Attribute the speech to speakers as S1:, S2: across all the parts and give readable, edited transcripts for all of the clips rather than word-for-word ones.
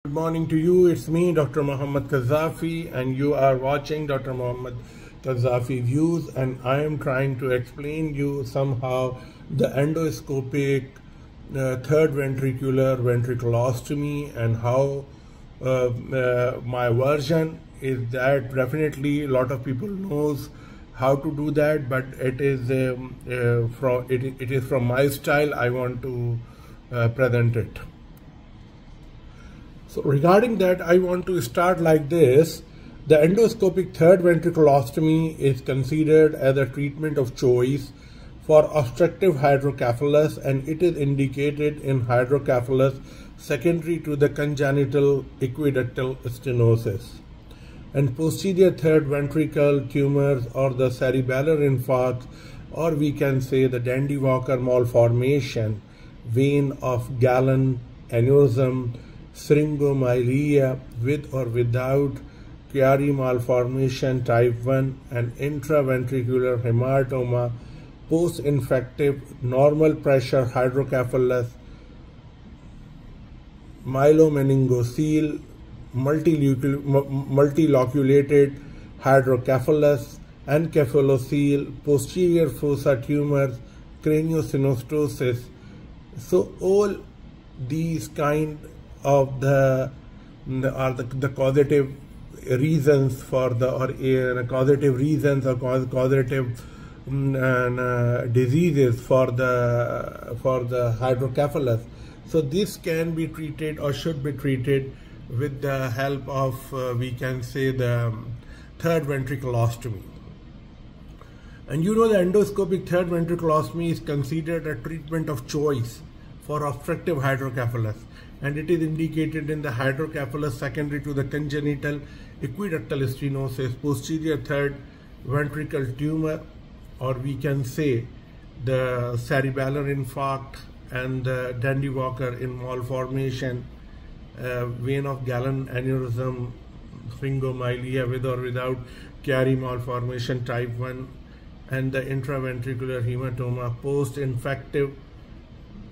S1: Good morning to you. It's me, Dr. Mohammad Kazafi, and you are watching Dr. Mohammad Kazafi Views, and I am trying to explain you somehow the endoscopic third ventricular ventriculostomy and how my version is that definitely a lot of people knows how to do that, but it is it is from my style. I want to present it. So regarding that, I want to start like this. The endoscopic third ventriculostomy is considered as a treatment of choice for obstructive hydrocephalus, and it is indicated in hydrocephalus secondary to the congenital aqueductal stenosis. And posterior third ventricle tumors or the cerebellar infarct, or we can say the Dandy-Walker malformation, vein of Galen aneurysm, syringomyelia with or without Chiari malformation type 1, and intraventricular hematoma, post-infective normal pressure hydrocephalus, myelomeningocele, multiloculated hydrocephalus, encephalocele, posterior fossa tumors, craniosynostosis. So all these kind of the causative reasons for the causative reasons or causative diseases for the hydrocephalus. So this can be treated or should be treated with the help of we can say the third ventriculostomy. And you know the endoscopic third ventriculostomy is considered a treatment of choice for obstructive hydrocephalus, and it is indicated in the hydrocephalus secondary to the congenital aqueductal stenosis, posterior third ventricle tumor, or we can say the cerebellar infarct and the Dandy-Walker malformation, vein of Galen aneurysm, syringomyelia with or without Chiari malformation type 1, and the intraventricular hematoma, post-infective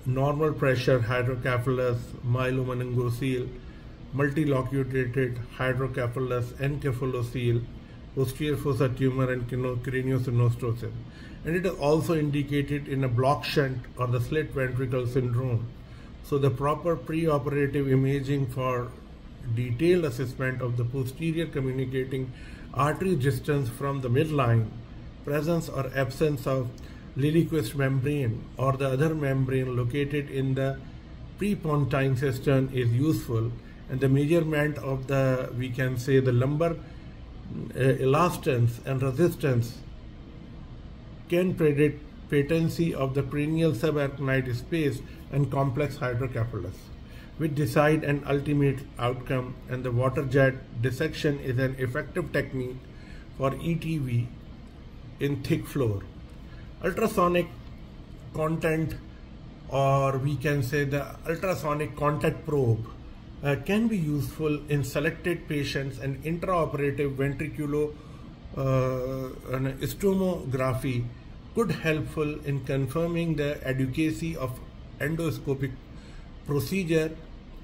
S1: normal pressure hydrocephalus, myelomeningocele, multiloculated hydrocephalus, encephalocele, posterior fossa tumor, and craniosynostosis. And it is also indicated in a block shunt or the slit ventricle syndrome. So the proper preoperative imaging for detailed assessment of the posterior communicating artery distance from the midline, presence or absence of Lilliquist membrane or the other membrane located in the prepontine cistern is useful, and the measurement of the, we can say, the lumbar elastance and resistance can predict patency of the cranial subarachnoid space and complex hydrocephalus, which decide an ultimate outcome. And the water jet dissection is an effective technique for ETV in thick floor. Ultrasonic content, or we can say the ultrasonic contact probe, can be useful in selected patients, and intraoperative ventriculostomography could helpful in confirming the adequacy of endoscopic procedure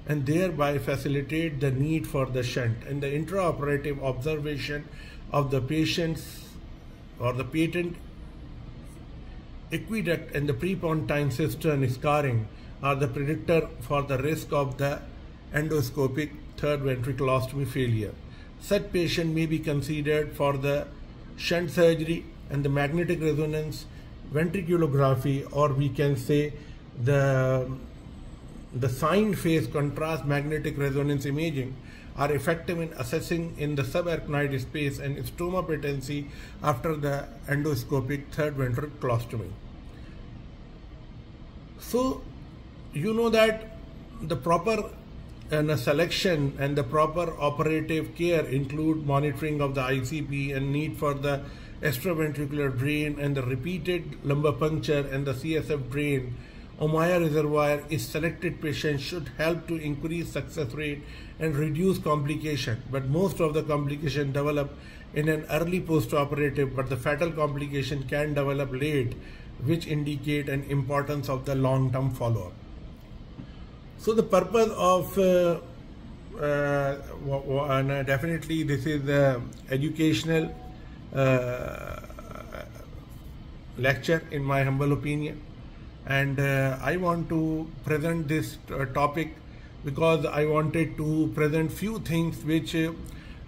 S1: and thereby facilitate the need for the shunt. And the intraoperative observation of the patients or the patent aqueduct and the prepontine cistern scarring are the predictor for the risk of the endoscopic third ventriculostomy failure. Such patient may be considered for the shunt surgery, and the magnetic resonance ventriculography, or we can say the sine phase contrast magnetic resonance imaging, are effective in assessing in the subarachnoid space and stoma patency after the endoscopic third ventriculostomy. So you know that the proper selection and the proper operative care include monitoring of the ICP and need for the extraventricular drain and the repeated lumbar puncture and the CSF drain. Ommaya reservoir is selected patients should help to increase success rate and reduce complication, but most of the complication develop in an early post-operative, but the fatal complication can develop late, which indicate an importance of the long-term follow-up. So the purpose of and definitely this is educational lecture in my humble opinion, and I want to present this topic because I wanted to present few things which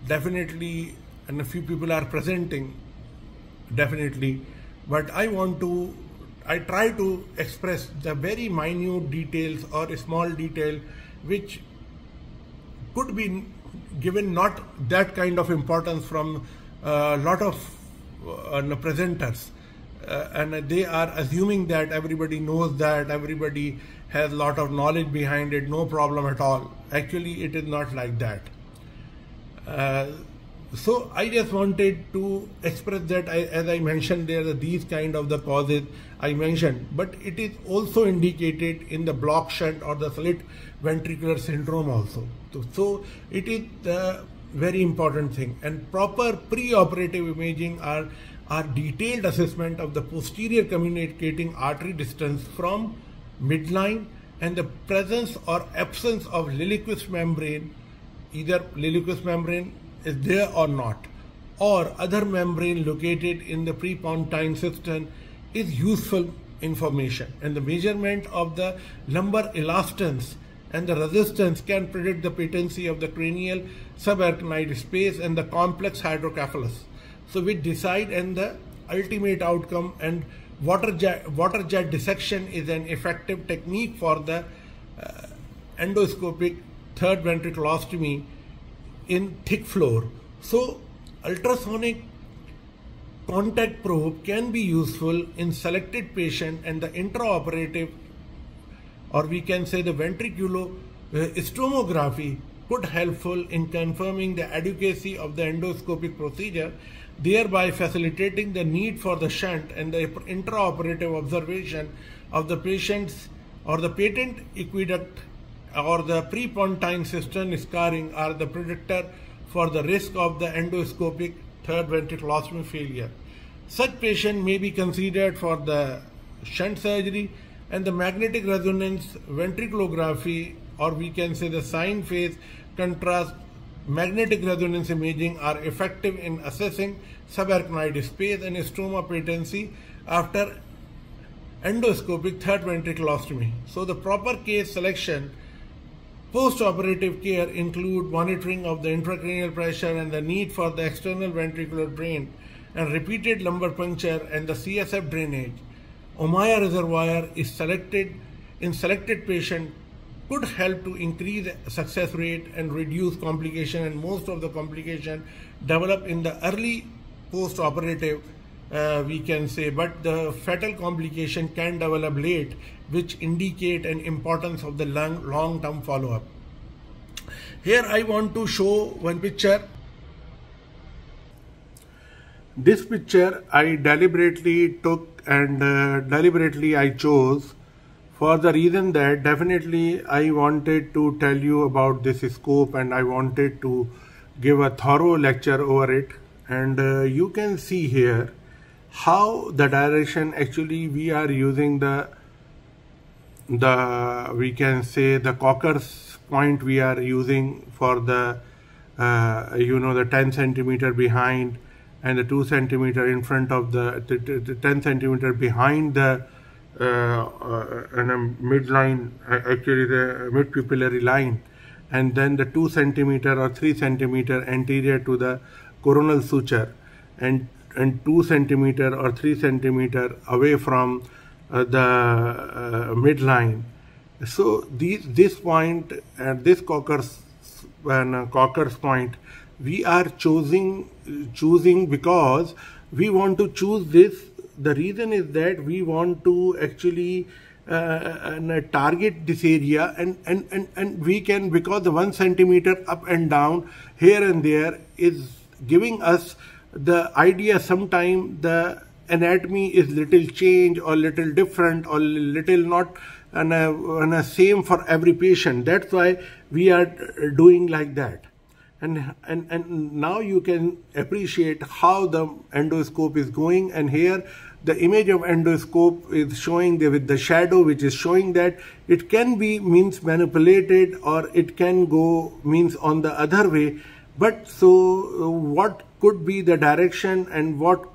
S1: definitely, and a few people are presenting definitely, but I try to express the very minute details or a small detail which could be given not that kind of importance from a lot of presenters, and they are assuming that everybody knows, that everybody has a lot of knowledge behind it, no problem at all. Actually, it is not like that. So I just wanted to express that, as I mentioned, there are these kind of the causes I mentioned, but it is also indicated in the block shunt or the slit ventricular syndrome also. So it is the very important thing, and proper pre-operative imaging are detailed assessment of the posterior communicating artery distance from midline and the presence or absence of liqueous membrane, either liqueous membrane is there or not, or other membrane located in the prepontine cistern is useful information, and the measurement of the lumbar elastance and the resistance can predict the patency of the cranial subarachnoid space and the complex hydrocephalus. So we decide and the ultimate outcome, and water jet dissection is an effective technique for the endoscopic third ventriculostomy in thick floor. So ultrasonic contact probe can be useful in selected patient, and the intraoperative, or we can say the ventriculostomography, could helpful in confirming the adequacy of the endoscopic procedure, thereby facilitating the need for the shunt, and the intraoperative observation of the patient's or the patent aqueduct or the prepontine cistern scarring are the predictor for the risk of the endoscopic third ventriculostomy failure. Such patient may be considered for the shunt surgery, and the magnetic resonance ventriculography, or we can say the sine phase contrast magnetic resonance imaging, are effective in assessing subarachnoid space and stoma patency after endoscopic third ventriculostomy. So the proper case selection post-operative care include monitoring of the intracranial pressure and the need for the external ventricular drain and repeated lumbar puncture and the CSF drainage. Ommaya reservoir is selected in selected patient could help to increase success rate and reduce complication, and most of the complication develop in the early post-operative, we can say, but the fatal complication can develop late, which indicate an importance of the long-term follow-up. Here I want to show one picture. This picture I deliberately took and deliberately I chose for the reason that definitely I wanted to tell you about this scope, and I wanted to give a thorough lecture over it. And you can see here how the direction actually we are using the we can say the Cocker's point we are using for the the 10 centimeter behind and the 2 centimeter in front of the 10 centimeter behind the midline, actually the mid-pupillary line, and then the 2 centimeter or 3 centimeter anterior to the coronal suture, and 2 centimeter or 3 centimeter away from the midline. So this point and this Cocker's point we are choosing because we want to choose this. The reason is that we want to actually target this area, and we can, because the 1 centimeter up and down here and there is giving us the idea sometime the anatomy is little change or little different or little not and same for every patient. That's why we are doing like that. And now you can appreciate how the endoscope is going, and here the image of endoscope is showing with the shadow, which is showing that it can be means manipulated, or it can go means on the other way. But so what could be the direction and what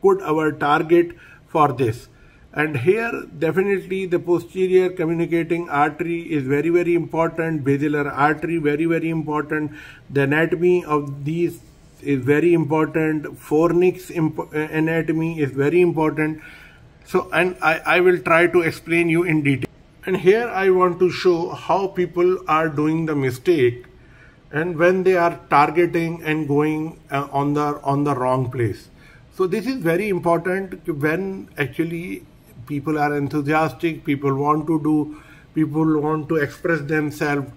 S1: could our target for this? And here definitely the posterior communicating artery is very, very important. Basilar artery, very, very important. The anatomy of these is very important. Fornix anatomy is very important. So, and I will try to explain you in detail. And here I want to show how people are doing the mistake, and when they are targeting and going on the wrong place. So this is very important when actually people are enthusiastic, people want to do, people want to express themselves,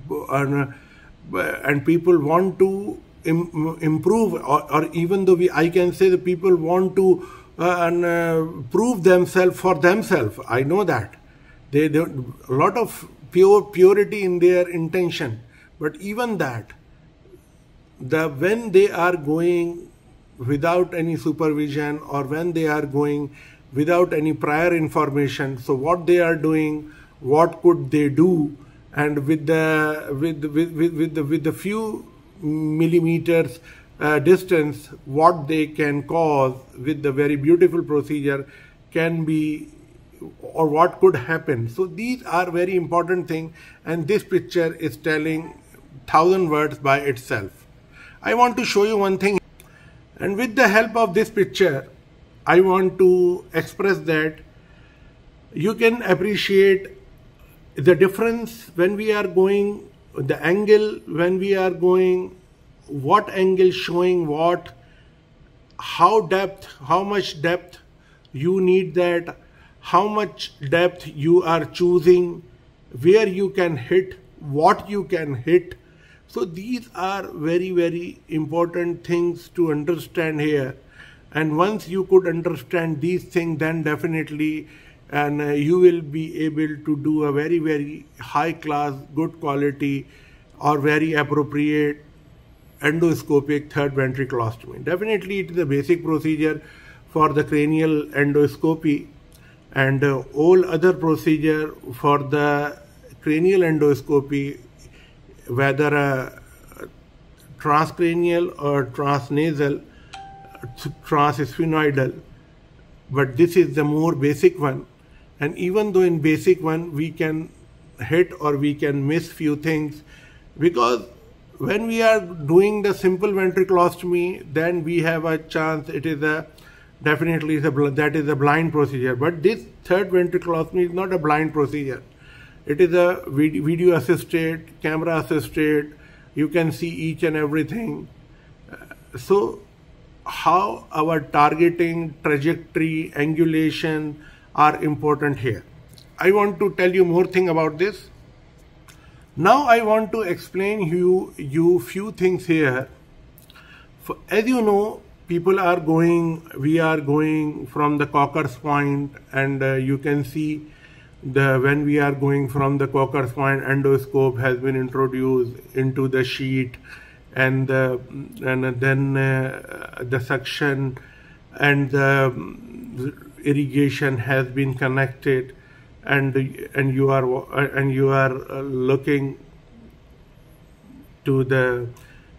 S1: and people want to improve, or even though I can say that people want to prove themselves for themselves. I know that they a lot of purity in their intention, but even that, when they are going without any supervision, or when they are going without any prior information, so what they are doing, what could they do, and with the few millimeters distance, what they can cause with the very beautiful procedure can be, or what could happen. So these are very important things, and this picture is telling 1,000 words by itself. I want to show you one thing, and with the help of this picture I want to express that you can appreciate the difference when we are going, the angle when we are going, what angle showing what, how much depth you need that, how much depth you are choosing, where you can hit, what you can hit. So these are very, very important things to understand here. And once you could understand these things, then definitely you will be able to do a very, very high class, good quality, or very appropriate endoscopic third ventriculostomy. Definitely it is a basic procedure for the cranial endoscopy, and all other procedure for the cranial endoscopy, whether transcranial or transnasal, transsphenoidal, but this is the more basic one. And even though in basic one we can hit or we can miss few things, because when we are doing the simple ventriculostomy, then we have a chance, it is a definitely that is a blind procedure. But this third ventriculostomy is not a blind procedure. It is a video assisted, camera assisted, you can see each and everything. So how our targeting, trajectory, angulation are important here. I want to tell you more thing about this. Now I want to explain you few things here. As you know, people are going, we are going from the Cocker's point, and you can see when we are going from the Cocker's point, endoscope has been introduced into the sheet, and then the suction and the irrigation has been connected, and you are looking to the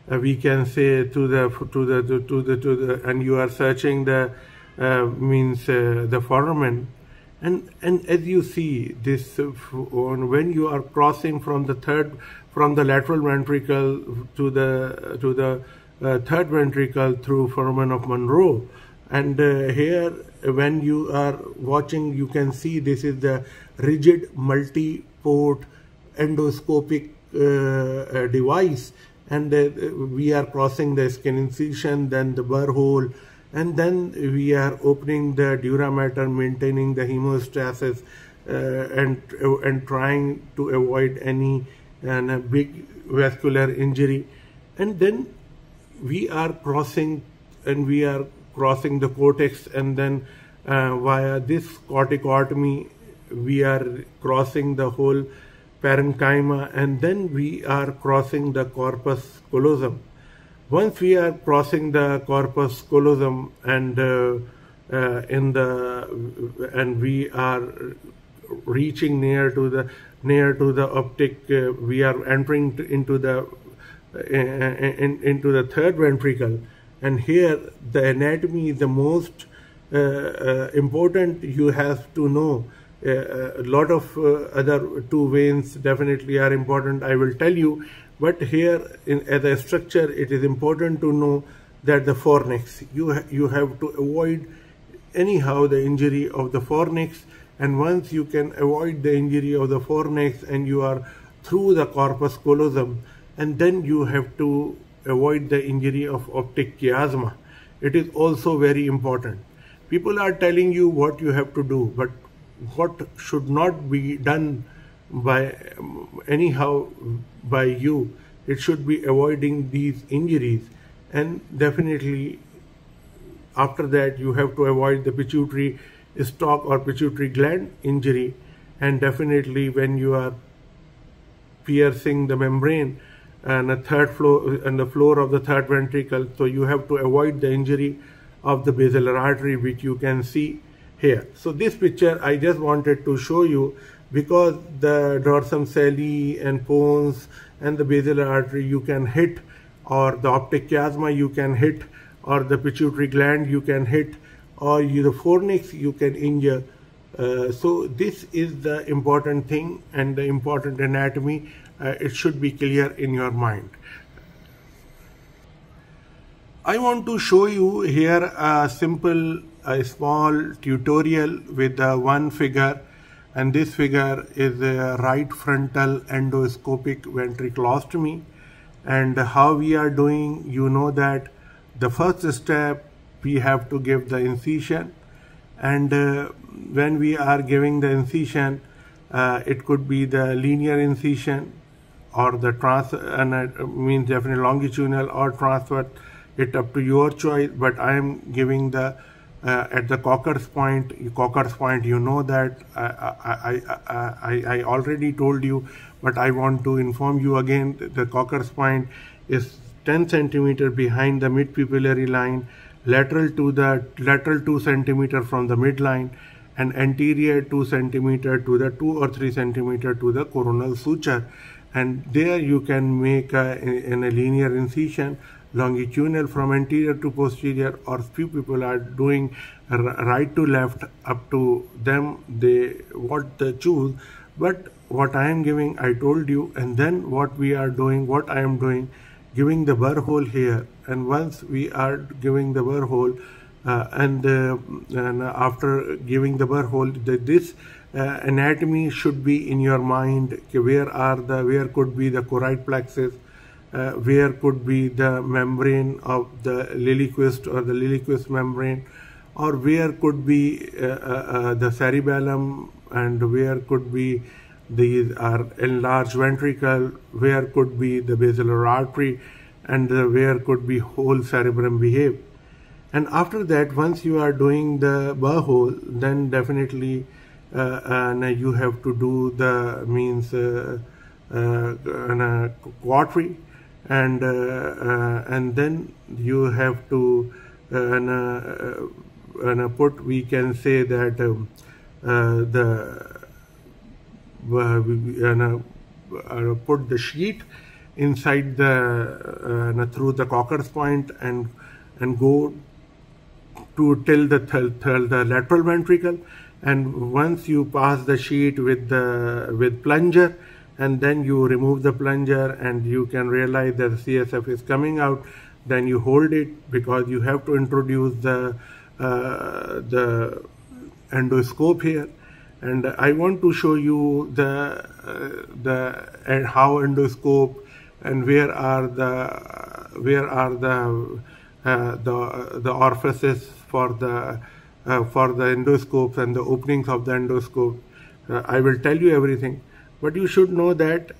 S1: we can say to the and you are searching the the foramen, and as you see this when you are crossing from the lateral ventricle to the third ventricle through foramen of Monroe, and here when you are watching, you can see this is the rigid multi-port endoscopic device, and we are crossing the skin incision, then the burr hole, and then we are opening the dura mater, maintaining the hemostasis, and trying to avoid any big vascular injury, and then we are crossing the cortex, and then via this corticotomy we are crossing the whole parenchyma, and then we are crossing the corpus callosum. Once we are crossing the corpus callosum, and and we are reaching near to the optic. We are entering into the third ventricle, and here the anatomy is the most important. You have to know. A lot of other two veins definitely are important, I will tell you, but here as a structure it is important to know that the fornix, you have to avoid anyhow the injury of the fornix, and once you can avoid the injury of the fornix and you are through the corpus callosum, and then you have to avoid the injury of optic chiasma. It is also very important. People are telling you what you have to do, but what should not be done by anyhow by you, it should be avoiding these injuries. And definitely after that you have to avoid the pituitary stalk or pituitary gland injury, and definitely when you are piercing the membrane and the floor of the third ventricle, so you have to avoid the injury of the basilar artery, which you can see here. So this picture I just wanted to show you because the dorsum sali and pons and the basilar artery you can hit, or the optic chiasma you can hit, or the pituitary gland you can hit, or the fornix you can injure. So this is the important thing and the important anatomy. It should be clear in your mind. I want to show you here a small tutorial with one figure, and this figure is a right frontal endoscopic ventriculostomy. And how we are doing, you know that the first step we have to give the incision, and when we are giving the incision, it could be the linear incision or the means definitely longitudinal or transverse. It up to your choice, but I am giving the at the Cocker's point. You know that I already told you, but I want to inform you again. The Cocker's point is 10 centimeter behind the mid-pupillary line, lateral 2 centimeter from the midline, and anterior 2 centimeter to the 2 or 3 centimeter to the coronal suture. And there you can make in a linear incision, longitudinal from anterior to posterior, or few people are doing right to left, up to them what they choose. But what I am giving, I told you, and then what I am doing, giving the burr hole here. And once we are giving the burr hole, and after giving the burr hole, this anatomy should be in your mind. Where could be the choroid plexus, where could be the membrane of the Liliequist or the Liliequist membrane, or where could be the cerebellum, and where could be these are enlarged ventricle, where could be the basilar artery, and where could be whole cerebrum behave. And after that, once you are doing the burr hole, then definitely you have to do the cautery, and then you have to put, we can say that put the sheet inside the through the Cocker's point, and go to till the lateral ventricle. And once you pass the sheet with plunger, and then you remove the plunger, and you can realize that CSF is coming out, then you hold it, because you have to introduce the endoscope here. And I want to show you the how endoscope, and where are the orifices for the endoscopes and the openings of the endoscope. I will tell you everything, but you should know that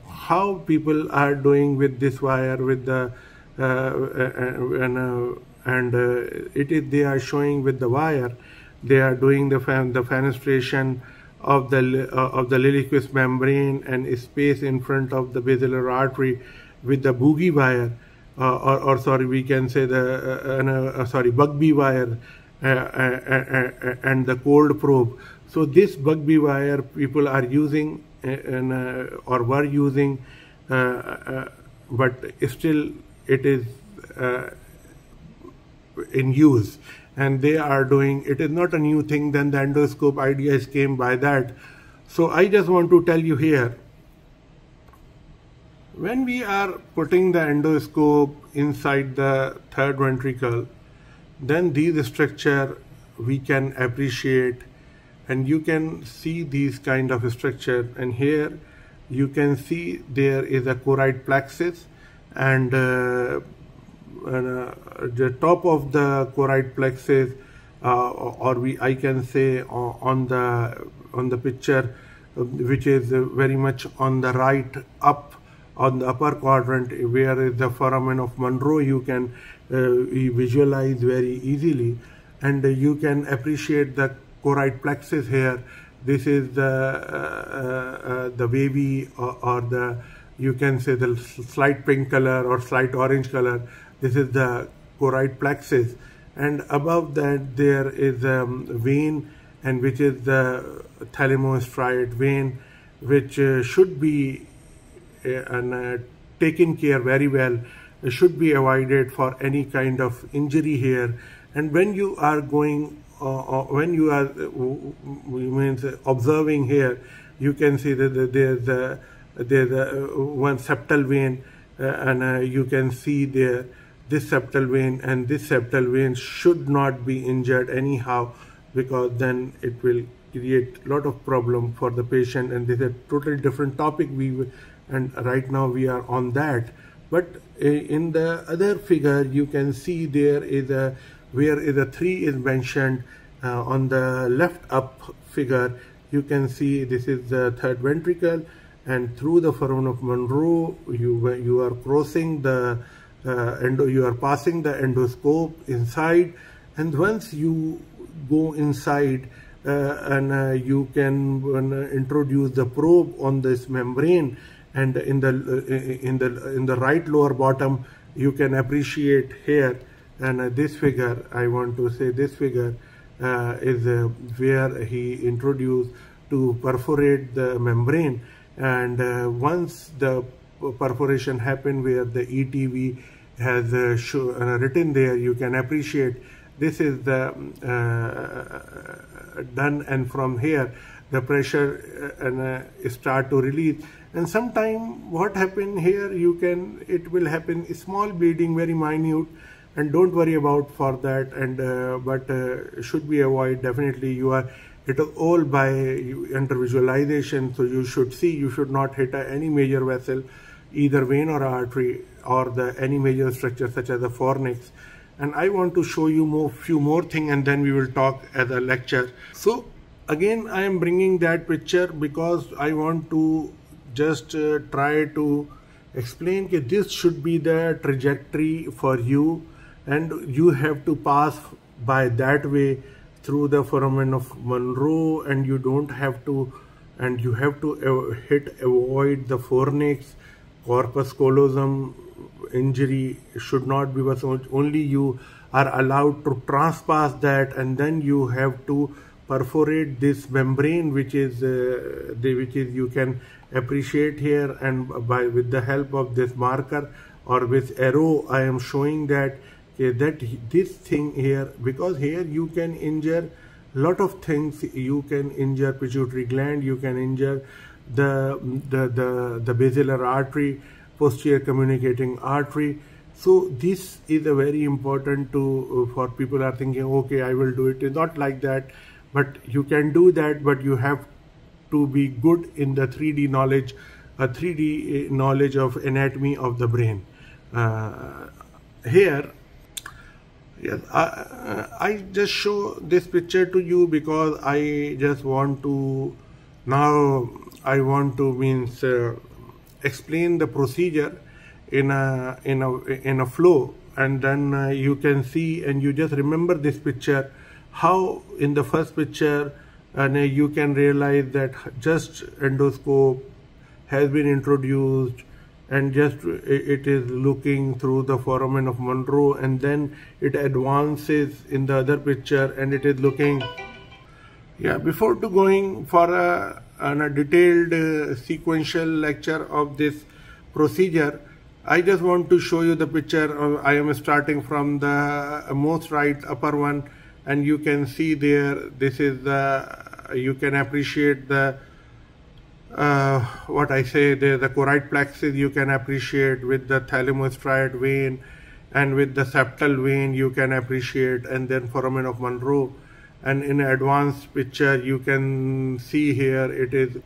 S1: how people are doing with this wire, with the they are showing with the wire. They are doing the fenestration of the Liliequist membrane and space in front of the basilar artery with the boogie wire, or sorry, we can say the Bugbee wire, and the cold probe. So this bug-bee wire people are using or were using, but still it is in use, and they are doing it. Is not a new thing. Then the endoscope ideas came by that. So I just want to tell you here, when we are putting the endoscope inside the third ventricle, then these structure we can appreciate, and you can see these kind of structure. And here you can see there is a choroid plexus, and the top of the choroid plexus, I can say on the picture, which is very much on the right up, on the upper quadrant, where is the foramen of Monroe, you can visualize very easily, and you can appreciate the choroid plexus here. This is the wavy, or the, you can say, the slight pink color or slight orange color. This is the choroid plexus, and above that there is a vein, and which is the thalamostriate vein, which should be taken care very well, should be avoided for any kind of injury here. And when you are going, when you are observing here, you can see that there's one septal vein, and you can see there this septal vein, and this septal vein should not be injured anyhow, because then it will create a lot of problem for the patient. And this is a totally different topic, and right now we are on that. But in the other figure, you can see there is a, where is a 3 is mentioned on the left up figure. You can see this is the third ventricle, and through the foramen of Monroe, you are crossing the you are passing the endoscope inside, and once you go inside, and you can introduce the probe on this membrane, and in the right lower bottom, you can appreciate here. And this figure, I want to say this figure is where he introduced to perforate the membrane, and once the perforation happened, where the ETV has written there, you can appreciate this is the done, and from here the pressure start to release. And sometime what happen here, it will happen small bleeding, very minute, and don't worry about for that, and but should be avoid. Definitely it is all by under visualization, so you should see, you should not hit any major vessel, either vein or artery, or any major structure such as the fornix. And I want to show you few more things, and then we will talk as a lecture. So again, I am bringing that picture because I want to just try to explain that this should be the trajectory for you, and you have to pass by that way through the foramen of Monroe, and you don't have to, and you have to avoid the fornix, corpus callosum injury should not be, but only you are allowed to transpass that, and then you have to perforate this membrane, which is you can appreciate here, and with the help of this marker or with arrow, I am showing that this thing here, because here you can injure lot of things. You can injure pituitary gland, you can injure the basilar artery, posterior communicating artery. So this is a very important for people are thinking, okay, I will do it. It's not like that, but you can do that, but you have to be good in the 3D knowledge, 3D knowledge of anatomy of the brain. Here, yes, I just show this picture to you because I just want to, now I want to explain the procedure in a flow, and then you can see, and you just remember this picture, how in the first picture, and you can realize that just endoscope has been introduced, and just it is looking through the foramen of Monro, and then it advances in the other picture and it is looking. Yeah, before to going for a detailed sequential lecture of this procedure, I just want to show you the picture. I am starting from the most right upper one, and you can see there, this is the, you can appreciate the what I say there, the choroid plexus you can appreciate with the thalamostriate vein, and with the septal vein you can appreciate, and then foramen of Monro. And in advanced picture you can see here it is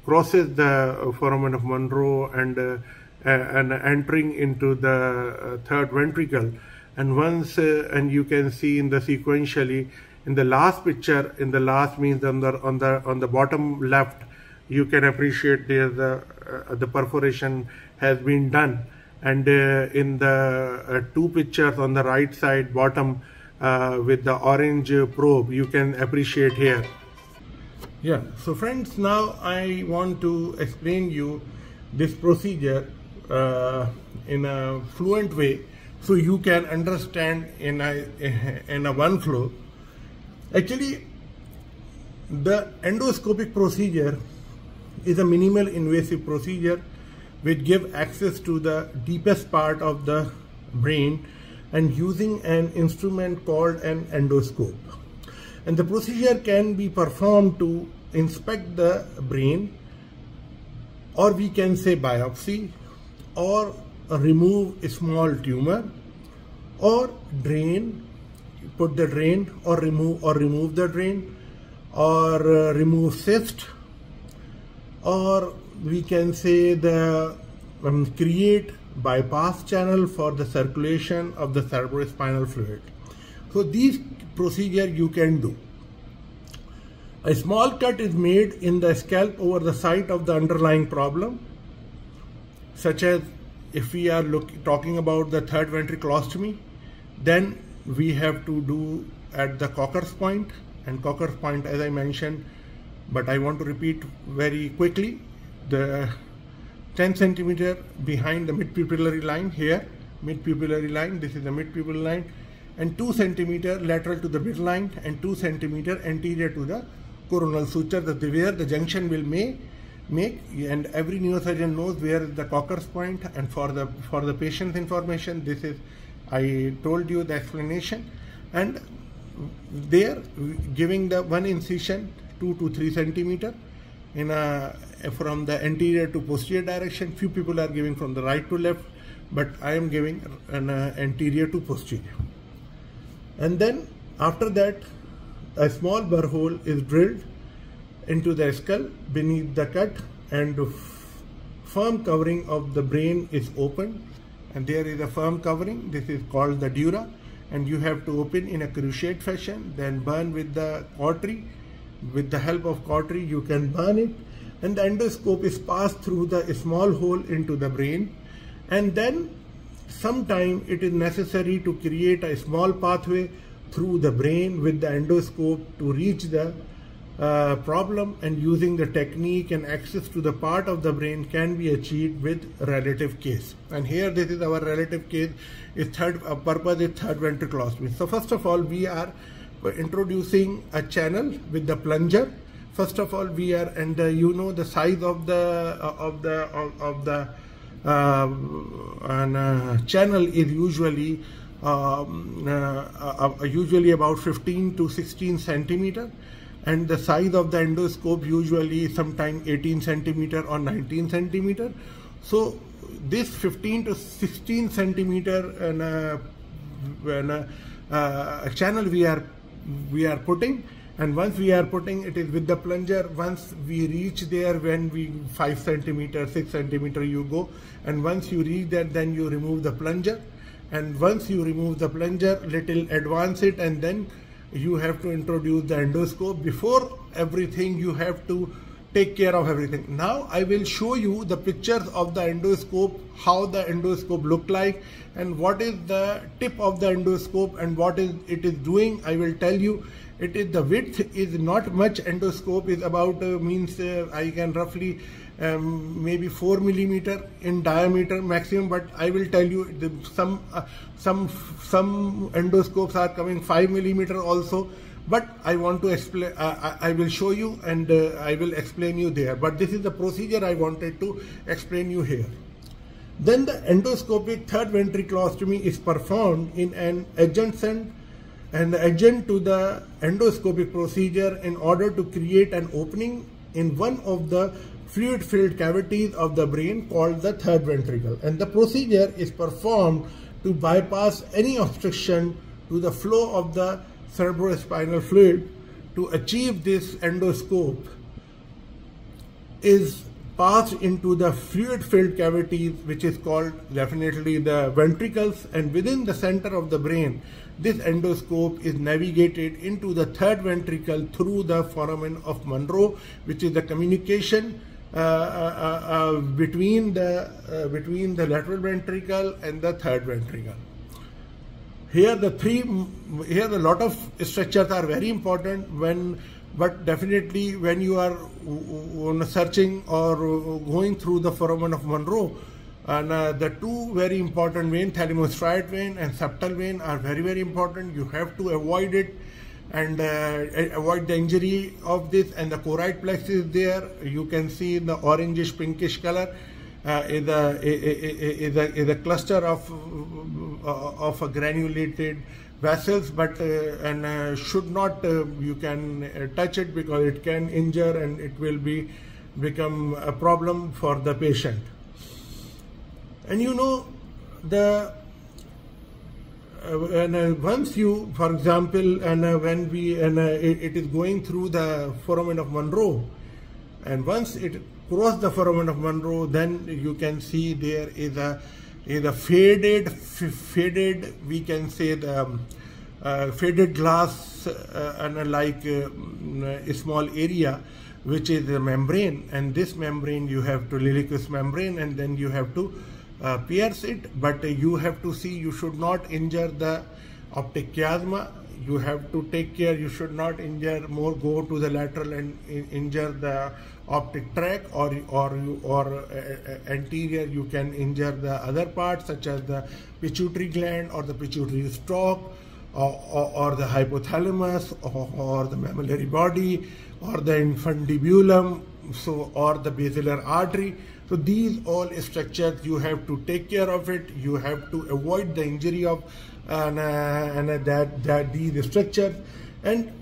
S1: crosses the foramen of Monro and entering into the third ventricle. And once and you can see in the sequentially in the last picture, in the last means on the bottom left, you can appreciate there the perforation has been done, and in the two pictures on the right side bottom with the orange probe you can appreciate here. Yeah, so friends, now I want to explain you this procedure in a fluent way, so you can understand in a one flow. Actually, the endoscopic procedure is a minimal invasive procedure which give access to the deepest part of the brain and using an instrument called an endoscope. And the procedure can be performed to inspect the brain, or we can say biopsy, or remove a small tumor, or drain, put the drain, or remove the drain, or remove cyst, or we can say the create bypass channel for the circulation of the cerebrospinal fluid. So these procedure you can do. A small cut is made in the scalp over the site of the underlying problem, such as if we are talking about the third ventriculostomy, then we have to do at the Cocker's point, and Cocker's point as I mentioned, but I want to repeat very quickly, the 10 centimeter behind the mid-pupillary line here, mid-pupillary line, this is the mid-pupillary line, and 2 centimeter lateral to the midline and 2 centimeter anterior to the coronal suture, where the junction will make, and every neurosurgeon knows where is the Cocker's point. And for the patient's information, this is, I told you the explanation, and there giving the one incision 2 to 3 centimeter in from the anterior to posterior direction. Few people are giving from the right to left, but I am giving an anterior to posterior. And then after that, a small burr hole is drilled into the skull beneath the cut, and firm covering of the brain is opened, and there is a firm covering. This is called the dura, and you have to open in a cruciate fashion, then burn with the cautery. With the help of cautery you can burn it, and the endoscope is passed through the small hole into the brain, and then sometime it is necessary to create a small pathway through the brain with the endoscope to reach the problem, and using the technique and access to the part of the brain can be achieved with relative case. And here this is our relative case, is purpose is third ventriculostomy. So first of all, we are introducing a channel with the plunger. First of all, we are, and you know the size of the channel is usually about 15 to 16 centimeter, and the size of the endoscope usually sometime 18 centimeter or 19 centimeter. So this 15 to 16 centimeter channel we are putting, and once we are putting it is with the plunger. Once we reach there, when we 5 centimeter 6 centimeter you go, and once you reach that, then you remove the plunger, and once you remove the plunger, little advance it, and then you have to introduce the endoscope. Before everything you have to take care of everything. Now I will show you the pictures of the endoscope, how the endoscope look like, and what is the tip of the endoscope and what it is doing. I will tell you. It is the width is not much. Endoscope is about I can roughly maybe 4 millimeter in diameter maximum, but I will tell you some endoscopes are coming 5 millimeter also. But I want to explain, I will show you and I will explain you there. But this is the procedure I wanted to explain you here. Then the endoscopic third ventriculostomy is performed in an adjacent to the endoscopic procedure in order to create an opening in one of the fluid-filled cavities of the brain called the third ventricle. And the procedure is performed to bypass any obstruction to the flow of the cerebrospinal fluid. To achieve this, endoscope is passed into the fluid-filled cavities, which is called definitely the ventricles, and within the center of the brain, this endoscope is navigated into the third ventricle through the foramen of Monro, which is the communication between the lateral ventricle and the third ventricle. Here the lot of structures are very important but definitely when you are searching or going through the foramen of Monro, and the two very important veins, thalamostriate vein and septal vein, are very, very important. You have to avoid it and avoid the injury of this. And the choroid plexus is there. You can see in the orangish pinkish color is a cluster of granulated vessels, but should not you can touch it because it can injure and it will become a problem for the patient. And you know once you, for example, when it is going through the foramen of Monro, and once it crosses the foramen of Monro, then you can see there is a faded, we can say the faded glass like a small area, which is the membrane, and this membrane you have to liqueous membrane, and then you have to pierce it. But you have to see, you should not injure the optic chiasma. You have to take care, you should not injure go to the lateral and injure the optic tract, or anterior you can injure the other parts such as the pituitary gland or the pituitary stalk or the hypothalamus or the mammillary body or the infundibulum, or the basilar artery. So these all structures you have to take care of it. You have to avoid the injury of these structures. And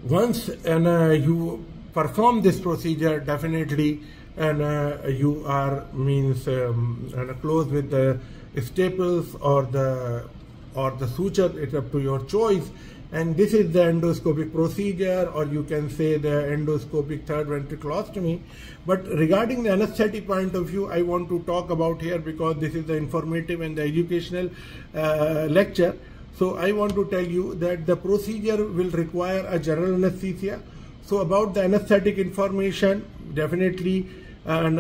S1: once you perform this procedure, definitely you are close with the staples or the suture. It's up to your choice. And this is the endoscopic procedure, or you can say the endoscopic third ventriculostomy. But regarding the anesthetic point of view, I want to talk about here, because this is the informative and the educational lecture. So I want to tell you that the procedure will require a general anesthesia. So about the anesthetic information, definitely, and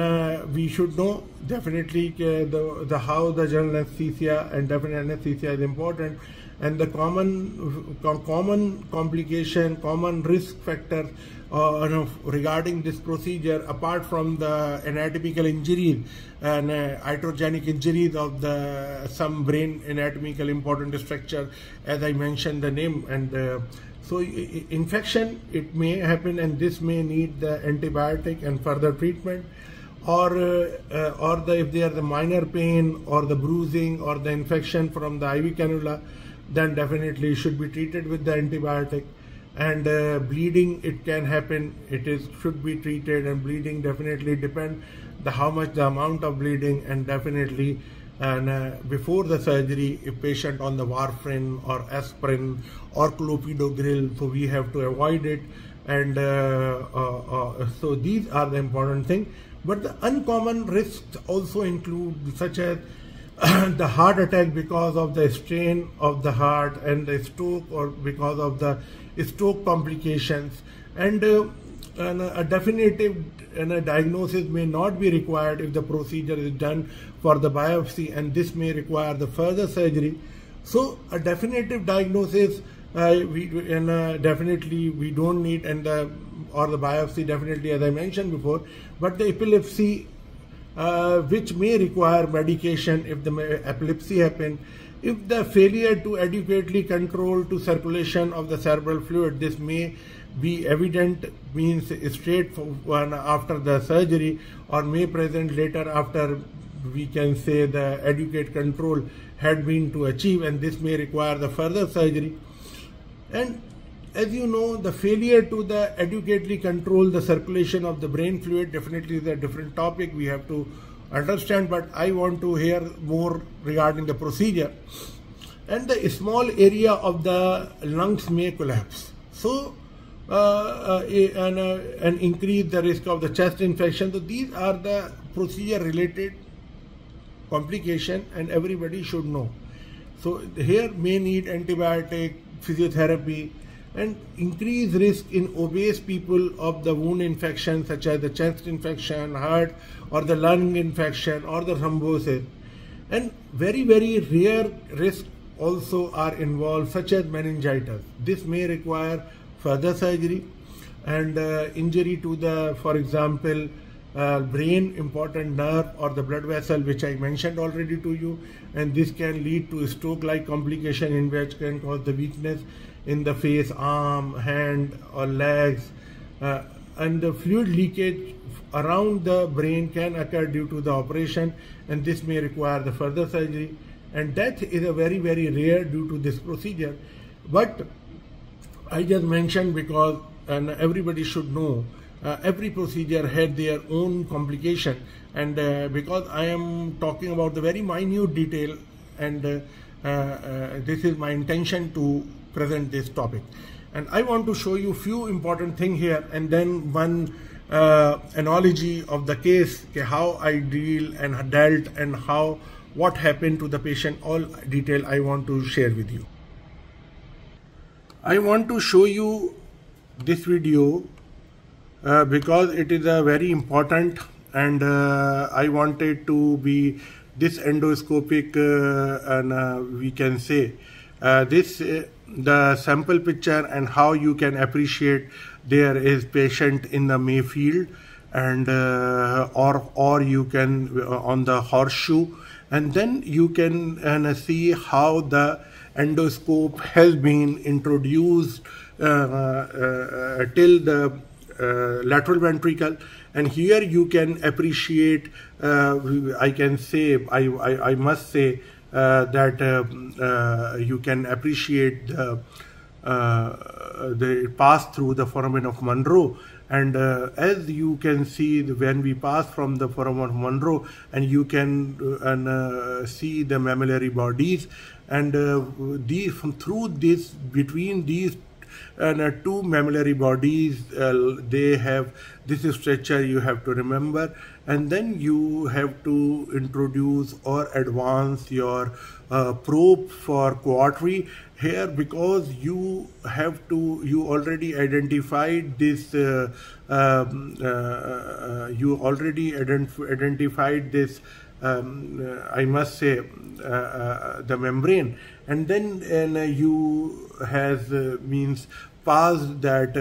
S1: we should know definitely how the general anesthesia and definite anesthesia is important. And the common complication, common risk factor regarding this procedure, apart from the anatomical injuries and iatrogenic injuries of some brain anatomical important structure, as I mentioned the name, and so infection, it may happen, and this may need the antibiotic and further treatment, or if there is a minor pain or the bruising or the infection from the IV cannula, then definitely should be treated with the antibiotic. And bleeding, it can happen, should be treated, and bleeding definitely depend how much the amount of bleeding, and definitely before the surgery, if patient on the warfarin or aspirin or clopidogrel, so we have to avoid it. And so these are the important things. But the uncommon risks also include such as the heart attack because of the strain of the heart, and the stroke, or because of the stroke complications. And a definitive diagnosis may not be required if the procedure is done for the biopsy, and this may require the further surgery. So a definitive diagnosis Definitely we don't need, or the biopsy definitely, as I mentioned before, but the epilepsy, which may require medication if the epilepsy happen, if the failure to adequately control to circulation of the cerebral fluid, this may be evident, means straight after the surgery, or may present later after, we can say, the adequate control had been to achieve, and this may require the further surgery. And as you know, the failure to the adequately control the circulation of the brain fluid definitely is a different topic we have to understand, but I want to hear more regarding the procedure. And the small area of the lungs may collapse, so and increase the risk of the chest infection. So these are the procedure related complication, and everybody should know. So here may need antibiotic, physiotherapy, and increased risk in obese people of the wound infection such as the chest infection, heart, or the lung infection, or the thrombosis. And very rare risks also are involved, such as meningitis. This may require further surgery, and injury to the, for example, brain, important nerve, or the blood vessel, which I mentioned already to you, and this can lead to stroke-like complication, in which can cause the weakness in the face, arm, hand, or legs, and the fluid leakage around the brain can occur due to the operation, and this may require the further surgery. And death is a very rare due to this procedure, but I just mentioned because, and everybody should know, every procedure had their own complication, and because I am talking about the very minute detail, and this is my intention to present this topic. And I want to show you few important things here, and then one analogy of the case, how I deal and dealt, and what happened to the patient. All detail I want to share with you. I want to show you this video because it is a very important, and I wanted to be this endoscopic, and we can say this the sample picture, and how you can appreciate there is patient in the Mayfield, and or you can on the horseshoe, and then you can see how the endoscope has been introduced till the lateral ventricle. And here you can appreciate, I can say, I must say that you can appreciate the pass through the foramen of Monro. And as you can see, when we pass from the foramen of Monro, and you can see the mammillary bodies, and through this, between these two mammillary bodies, they have this structure you have to remember, and then you have to introduce or advance your probe for quadri here, because you already identified this I must say the membrane, and then you has means passed that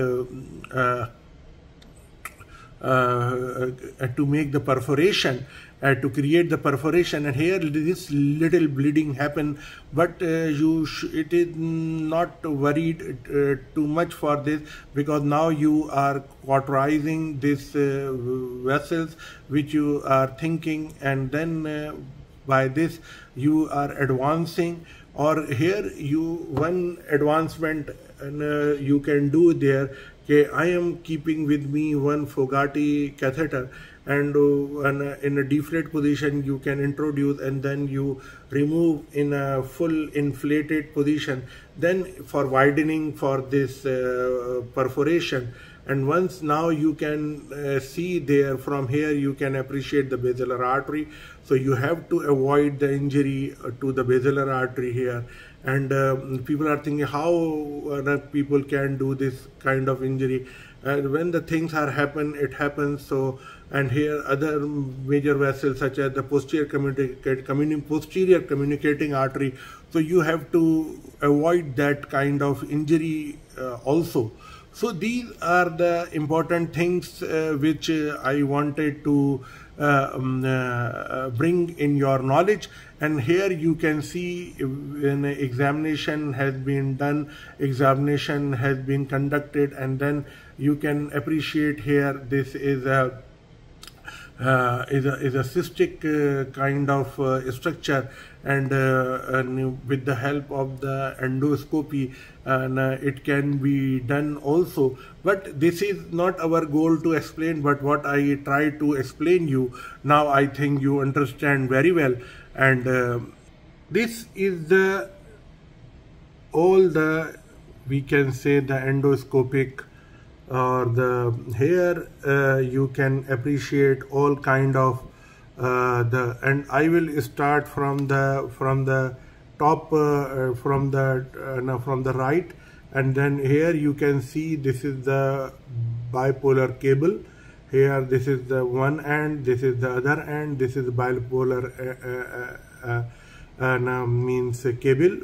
S1: to make the perforation, to create the perforation. And here this little bleeding happen, but it is not worried too much for this, because now you are cauterizing these vessels which you are thinking, and then by this you are advancing. Or here one advancement you can do there. Okay, I am keeping with me one Fogarty catheter, and in a deflate position you can introduce, and then you remove in a full inflated position, then for widening for this perforation. And once now you can see there, from here you can appreciate the basilar artery. So you have to avoid the injury to the basilar artery here. And people are thinking how people can do this kind of injury. When the things are happen, it happens. So and here other major vessels such as the posterior communicating artery. So you have to avoid that kind of injury also. So these are the important things which I wanted to bring in your knowledge. And here you can see when examination has been done, examination has been conducted, and then you can appreciate here this is a cystic kind of structure, and with the help of the endoscopy it can be done also. But this is not our goal to explain, but what I try to explain you now, I think you understand very well. And this is the all the, we can say, the endoscopic, or the here you can appreciate all kind of and I will start from the top, from the right, and then here you can see this is the bipolar cable. Here this is the one end, this is the other end, this is bipolar means cable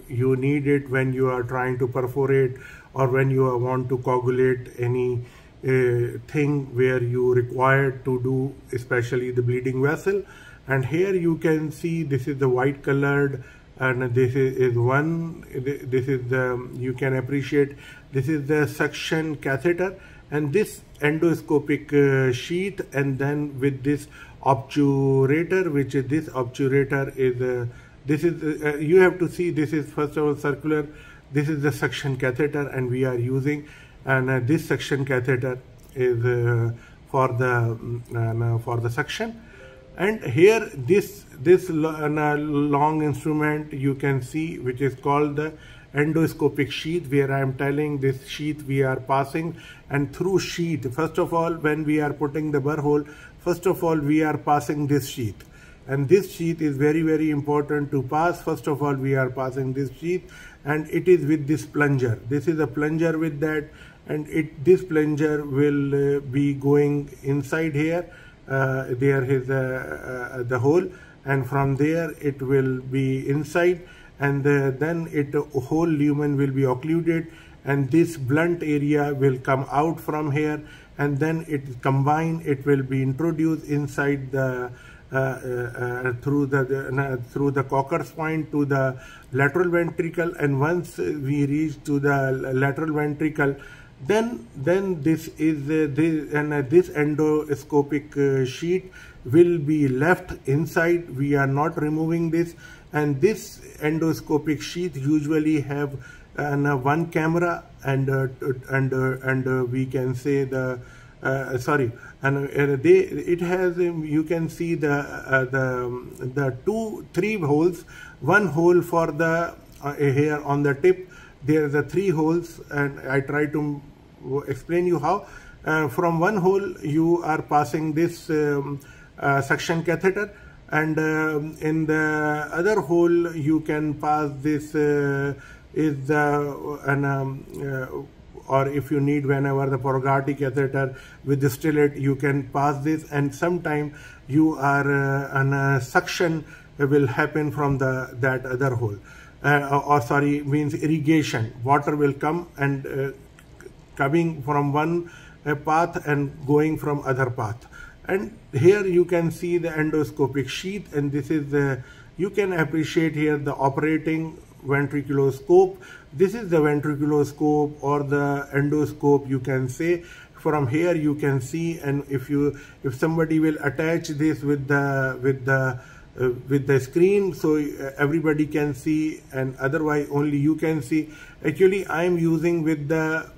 S1: you need it when you are trying to perforate, or when you want to coagulate any thing where you require to do especially the bleeding vessel. And here you can see this is the white colored, and this is one, this is the, you can appreciate this is the suction catheter, and this endoscopic sheath, and then with this obturator, which is this obturator is this is you have to see this is first of all circular. This is the suction catheter, and we are using, and this suction catheter is for the suction. And here this long instrument you can see, which is called the endoscopic sheath, where I am telling this sheath we are passing, and through sheath, first of all, when we are putting the burr hole, first of all we are passing this sheath. And this sheath is very, very important to pass. First of all, we are passing this sheath, and it is with this plunger. This is a plunger with that, and this plunger will be going inside here. There is the hole, and from there it will be inside, and then whole lumen will be occluded, and this blunt area will come out from here, and then it combined, it will be introduced inside the through the coccus point to the lateral ventricle. And once we reach to the lateral ventricle, then this is this endoscopic sheet will be left inside. We are not removing this, and this endoscopic sheath usually have one camera, and we can say the it has you can see the 3 holes. One hole for the here on the tip. There are the 3 holes, and I try to explain you how. From one hole you are passing this suction catheter, and in the other hole you can pass this or if you need, whenever the Porgati catheter with the stellate, you can pass this, and sometime you are suction will happen from that other hole, means irrigation. Water will come and coming from one path and going from other path. And here you can see the endoscopic sheath, and this is you can appreciate here the operating ventriculoscope. This is the ventriculoscope or the endoscope, you can say. From here you can see, and if somebody will attach this with the screen, so everybody can see, and otherwise only you can see. Actually I am using with the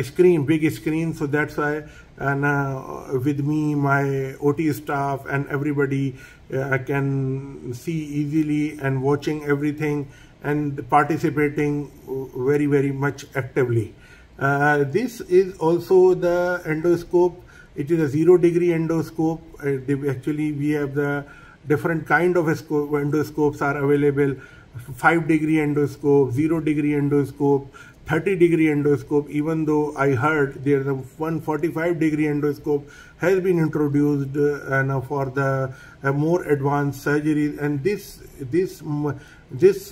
S1: screen, big screen, so that's why, and with me, my OT staff and everybody can see easily and watching everything and participating very, very much actively. This is also the endoscope. It is a 0-degree endoscope. Actually we have the different kind of endoscopes are available. 5-degree endoscope, 0-degree endoscope, 30-degree endoscope, even though I heard there is a 145-degree endoscope has been introduced for the more advanced surgeries. And this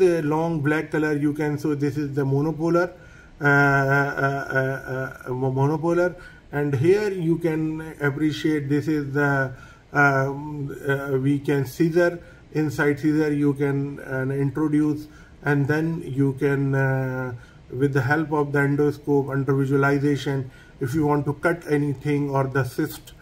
S1: long black color, you can, so this is the monopolar, and here you can appreciate this is the we can scissor. Inside scissor you can introduce, and then you can with the help of the endoscope under visualization, if you want to cut anything or the cyst,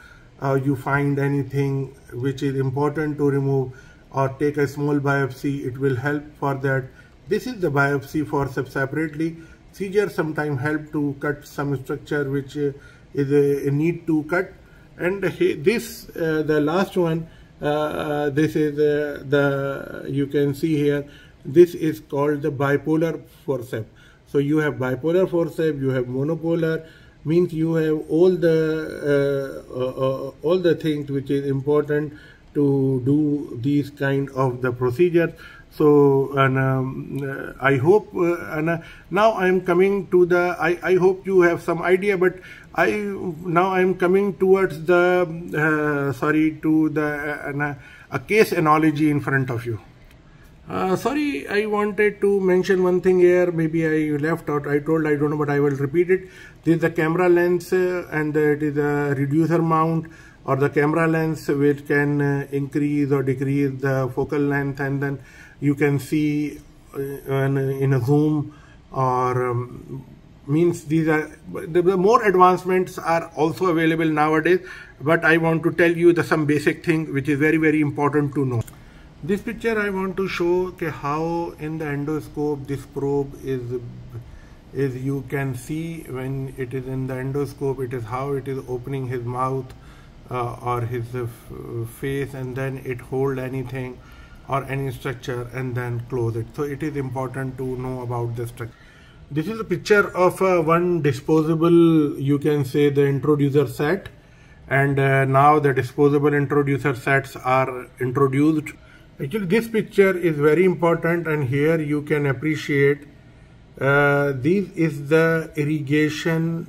S1: you find anything which is important to remove or take a small biopsy, it will help for that. This is the biopsy for separately. Seizure sometimes help to cut some structure which is a need to cut. And this the last one, this is the you can see here, this is called the bipolar forceps. So you have bipolar forceps, you have monopolar, means you have all the things which is important to do these kind of the procedures. So I hope now I am coming to the I hope you have some idea, but now I am coming towards the a case analogy in front of you. Sorry, I wanted to mention one thing here, maybe I left out, I don't know, but I will repeat it. This is the camera lens and it is a reducer mount, or the camera lens which can increase or decrease the focal length, and then you can see in a zoom, or means these are the more advancements are also available nowadays, but I want to tell you some basic thing which is very, very important to know. This picture I want to show how in the endoscope this probe is you can see when it is in the endoscope, it is how it is opening his mouth or his face, and then it hold anything or any structure and then close it. So it is important to know about the structure. This is a picture of one disposable, you can say, the introducer set, and now the disposable introducer sets are introduced. Actually this picture is very important, and here you can appreciate this is the irrigation,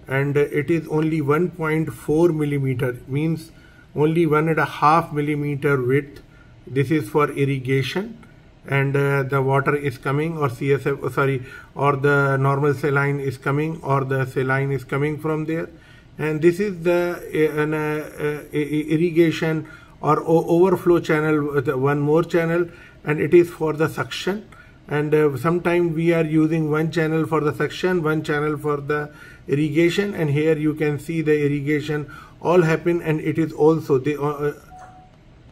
S1: and it is only 1.4 millimeter, means only 1.5 millimeter width. This is for irrigation, and the water is coming, or CSF, sorry, or the normal saline is coming, or the saline is coming from there. And this is the irrigation or overflow channel, one more channel, and it is for the suction. And sometimes we are using one channel for the suction, one channel for the irrigation, and here you can see the irrigation all happen, and it is also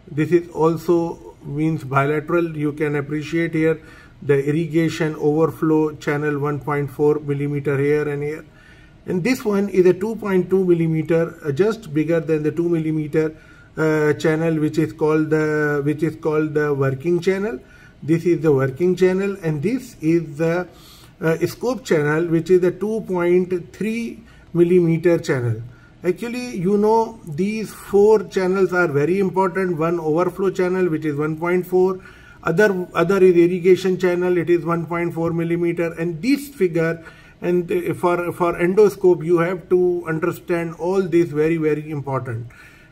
S1: this is also means bilateral. You can appreciate here the irrigation overflow channel 1.4 millimeter here and here, and this one is a 2.2 millimeter, just bigger than the 2 millimeter channel, which is called the working channel. This is the working channel, and this is the scope channel, which is a 2.3 millimeter channel. Actually, you know, these four channels are very important. One overflow channel, which is 1.4, other is irrigation channel, it is 1.4 millimeter, and this figure, and for endoscope you have to understand all this, very, very important.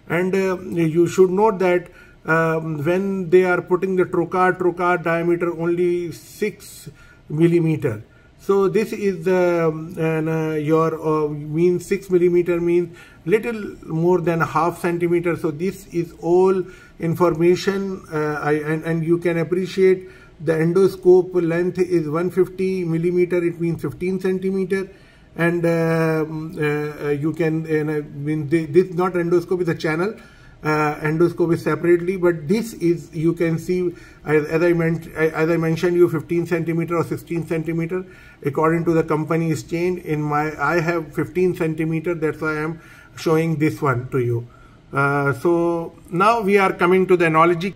S1: And you should note that when they are putting the trocar diameter only 6 millimeter. So this is the means 6 millimeter means little more than a half centimeter. So this is all information, and you can appreciate the endoscope length is 150 millimeter. It means 15 centimeter. And you can this not endoscope is a channel, endoscope is separately, but this is, you can see, as I mentioned you, 15 centimeter or 16 centimeter according to the company's chain. I have 15 centimeter, that's why I am showing this one to you. So now we are coming to the analogy.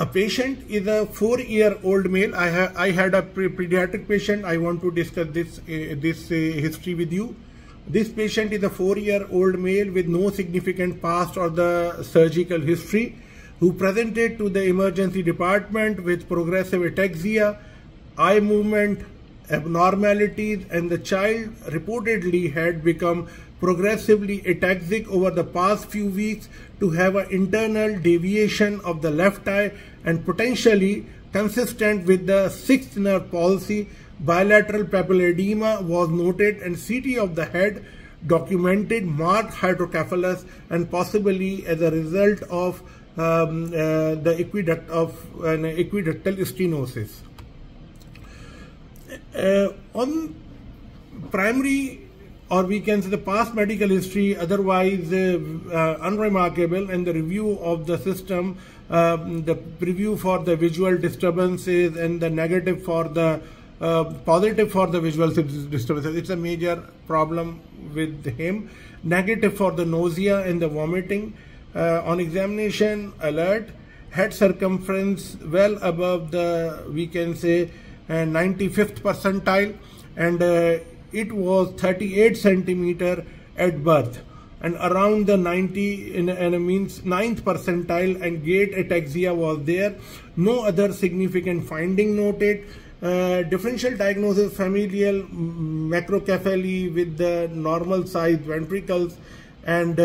S1: A patient is a 4-year-old male. I had a pediatric patient. I want to discuss this history with you. This patient is a 4-year-old male with no significant past or the surgical history, who presented to the emergency department with progressive ataxia eye movement abnormalities, and the child reportedly had become progressively ataxic over the past few weeks to have an internal deviation of the left eye and potentially consistent with the sixth nerve palsy. Bilateral papilledema was noted, and CT of the head documented marked hydrocephalus, and possibly as a result of the aqueduct of an aqueductal stenosis. On primary, or we can say the past medical history, otherwise unremarkable, and the review of the system, the preview for the visual disturbances and the negative for the positive for the visual disturbances. It's a major problem with him. Negative for the nausea and the vomiting. On examination, alert, head circumference well above the, we can say, 95th percentile, and it was 38 centimeter at birth, and around the 9th percentile, and gait ataxia was there. No other significant finding noted. Differential diagnosis: familial macrocephaly with the normal sized ventricles, and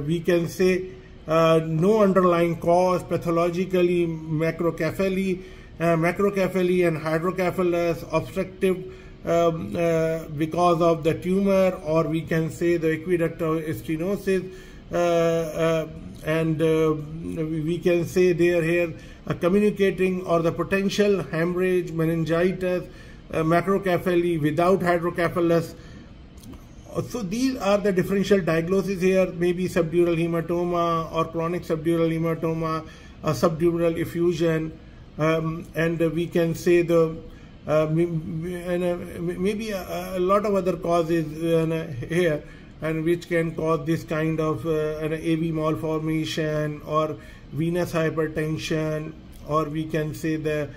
S1: we can say no underlying cause. Pathologically macrocephaly and hydrocephalus, obstructive because of the tumor, or we can say the aqueductal stenosis, and we can say there here communicating or the potential hemorrhage, meningitis, macrocephaly without hydrocephalus. So these are the differential diagnoses here, maybe subdural hematoma or chronic subdural hematoma, subdural effusion, and we can say the maybe a lot of other causes here, and which can cause this kind of an AV malformation or venous hypertension, or we can say the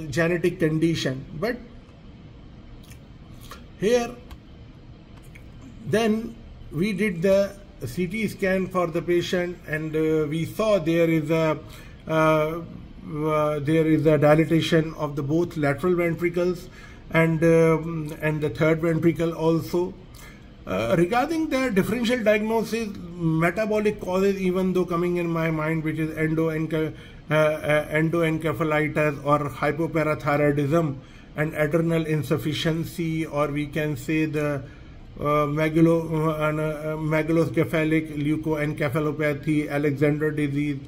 S1: genetic condition. But here then we did the CT scan for the patient, and we saw there is a dilatation of the both lateral ventricles and the third ventricle also. Regarding the differential diagnosis, metabolic causes, even though coming in my mind, which is endoencephalitis or hypoparathyroidism and adrenal insufficiency, or we can say the megalocephalic leukoencephalopathy, Alexander disease,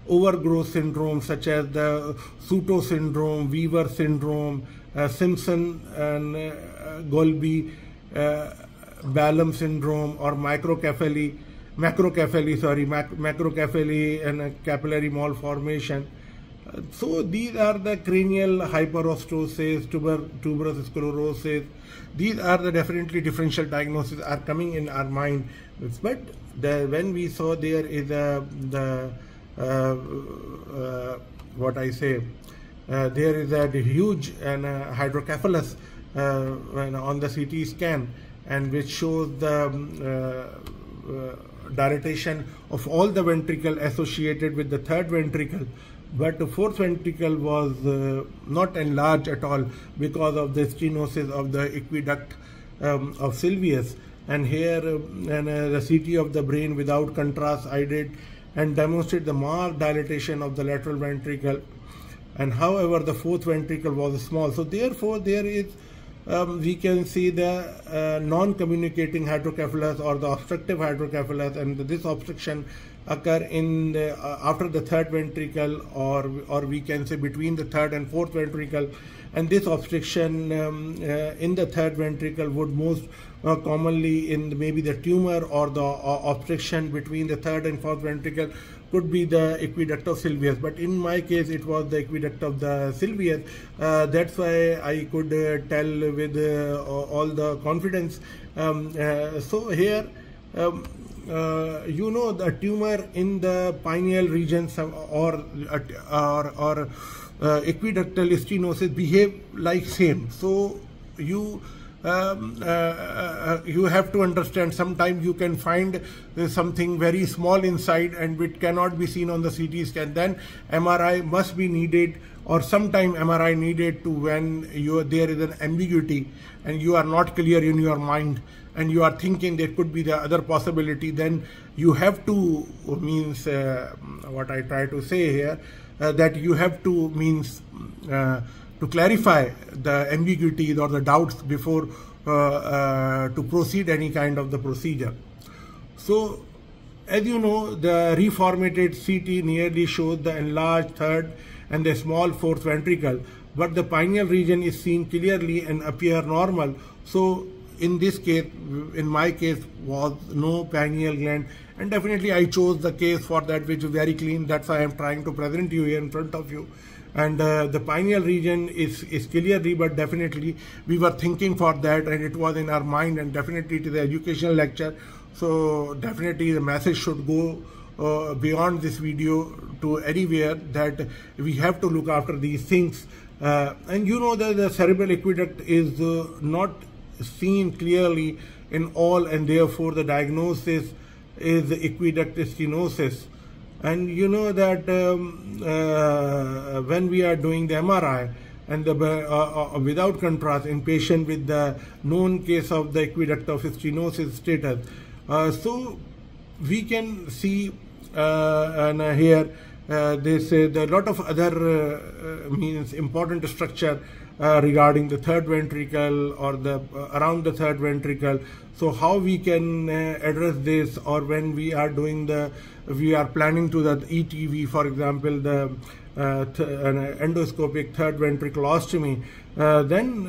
S1: overgrowth syndrome such as the Soto syndrome, Weaver syndrome, Simpson and Golby Ballum syndrome, or macrocephaly and capillary malformation. So these are the cranial hyperostosis, tuberous sclerosis. These are the definitely differential diagnoses are coming in our mind. But when we saw there is what I say, there is a huge hydrocephalus on the CT scan, and which shows the dilatation of all the ventricle associated with the third ventricle, but the fourth ventricle was not enlarged at all because of the stenosis of the aqueduct of Sylvius. And here the CT of the brain without contrast I did, and demonstrate the marked dilatation of the lateral ventricle, and however the fourth ventricle was small. So therefore there is we can see the non-communicating hydrocephalus or the obstructive hydrocephalus, and this obstruction occur in after the third ventricle, or we can say between the third and fourth ventricle. And this obstruction in the third ventricle would most commonly in maybe the tumor, or the obstruction between the third and fourth ventricle could be the aqueduct of Sylvius. But in my case it was the aqueduct of the Sylvius. That's why I could tell with all the confidence. So here the tumor in the pineal region or aqueductal stenosis behave like same. So you you have to understand, sometimes you can find something very small inside and it cannot be seen on the CT scan. Then MRI must be needed, or sometime MRI needed to when there is an ambiguity and you are not clear in your mind and you are thinking there could be the other possibility. Then you have to what I try to say here, that you have to to clarify the ambiguities or the doubts before to proceed any kind of the procedure. So, as you know, the reformatted CT nearly shows the enlarged third and the small fourth ventricle, but the pineal region is seen clearly and appear normal. So, in this case, in my case, was no pineal gland, and definitely I chose the case for that which is very clean. That's why I am trying to present you here in front of you. And the pineal region is clearly, but definitely we were thinking for that and it was in our mind, and definitely it is an educational lecture. So definitely the message should go beyond this video to anywhere, that we have to look after these things. And you know that the cerebral aqueduct is not seen clearly in all, and therefore the diagnosis is aqueduct stenosis. And you know that when we are doing the MRI and without contrast in patient with the known case of the aqueduct of stenosis status, so we can see and here they say that a lot of other important structure regarding the third ventricle or the around the third ventricle. So how we can address this, or when we are doing we are planning to the ETV, for example, the endoscopic third ventriculostomy, then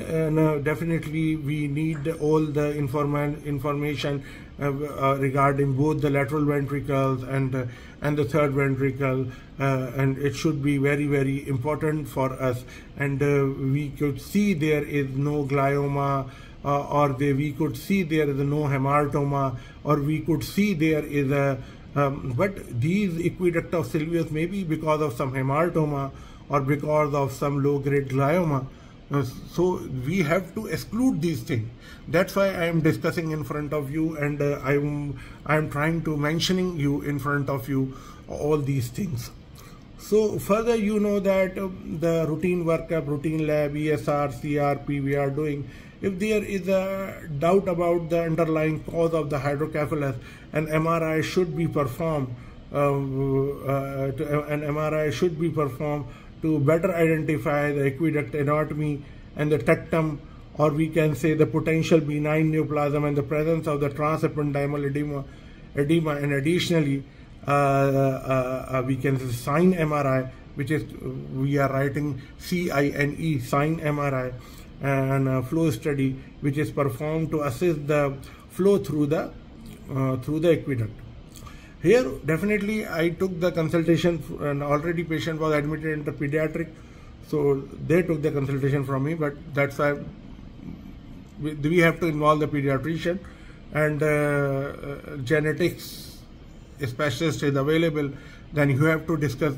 S1: definitely we need all the information regarding both the lateral ventricles and the third ventricle, and it should be very, very important for us. And we could see there is no glioma, or we could see there is no hematoma, or we could see there is a but these aqueduct of Sylvius may be because of some hematoma or because of some low-grade glioma. So we have to exclude these things. That's why I am discussing in front of you, and I am trying to mentioning you in front of you all these things. So further, you know that the routine workup, routine lab, ESR, CRP we are doing. If there is a doubt about the underlying cause of the hydrocephalus, an MRI should be performed. To better identify the aqueduct anatomy and the tectum, or we can say the potential benign neoplasm and the presence of the transependymal edema, and additionally we can say sign MRI, which is we are writing CINE, sign MRI, and a flow study which is performed to assess the flow through the aqueduct. Here definitely I took the consultation, and already patient was admitted into pediatric, so they took the consultation from me, but that's why we have to involve the pediatrician, and genetics specialist is available. Then you have to discuss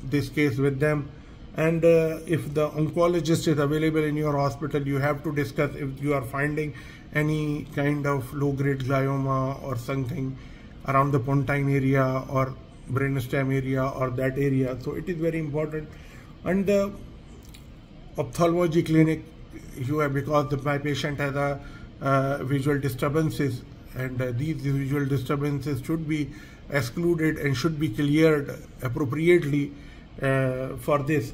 S1: this case with them, and if the oncologist is available in your hospital, you have to discuss if you are finding any kind of low-grade glioma or something around the pontine area or brainstem area or that area. So it is very important. And the ophthalmology clinic, because my patient has a visual disturbances, and these visual disturbances should be excluded and should be cleared appropriately for this.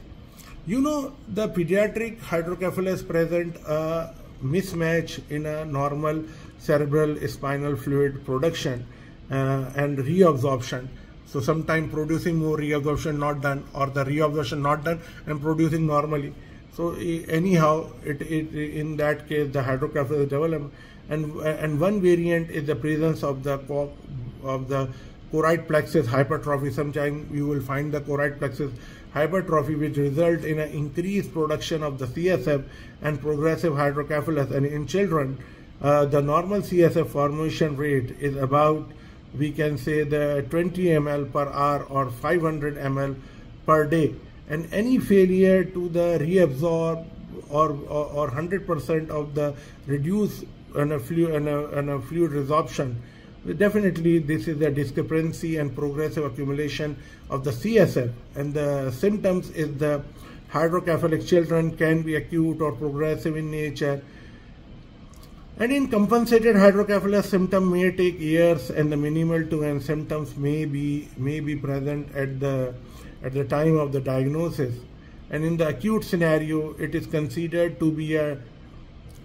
S1: You know, the pediatric hydrocephalus present a mismatch in a normal cerebral spinal fluid production and reabsorption. So sometimes producing more reabsorption not done, or the reabsorption not done and producing normally. So anyhow, in that case the hydrocephalus develop, and one variant is the presence of the choroid plexus hypertrophy. Sometimes you will find the choroid plexus hypertrophy, which result in an increased production of the CSF and progressive hydrocephalus. And in children, the normal CSF formation rate is about, we can say, the 20 ml per hour or 500 ml per day. And any failure to the reabsorb or 100% of the reduced fluid resorption, definitely this is a discrepancy and progressive accumulation of the CSF. And the symptoms is the hydrocephalic children can be acute or progressive in nature. And in compensated hydrocephalus, symptom may take years, and the minimal to end symptoms may be present at the time of the diagnosis. And in the acute scenario, it is considered to be a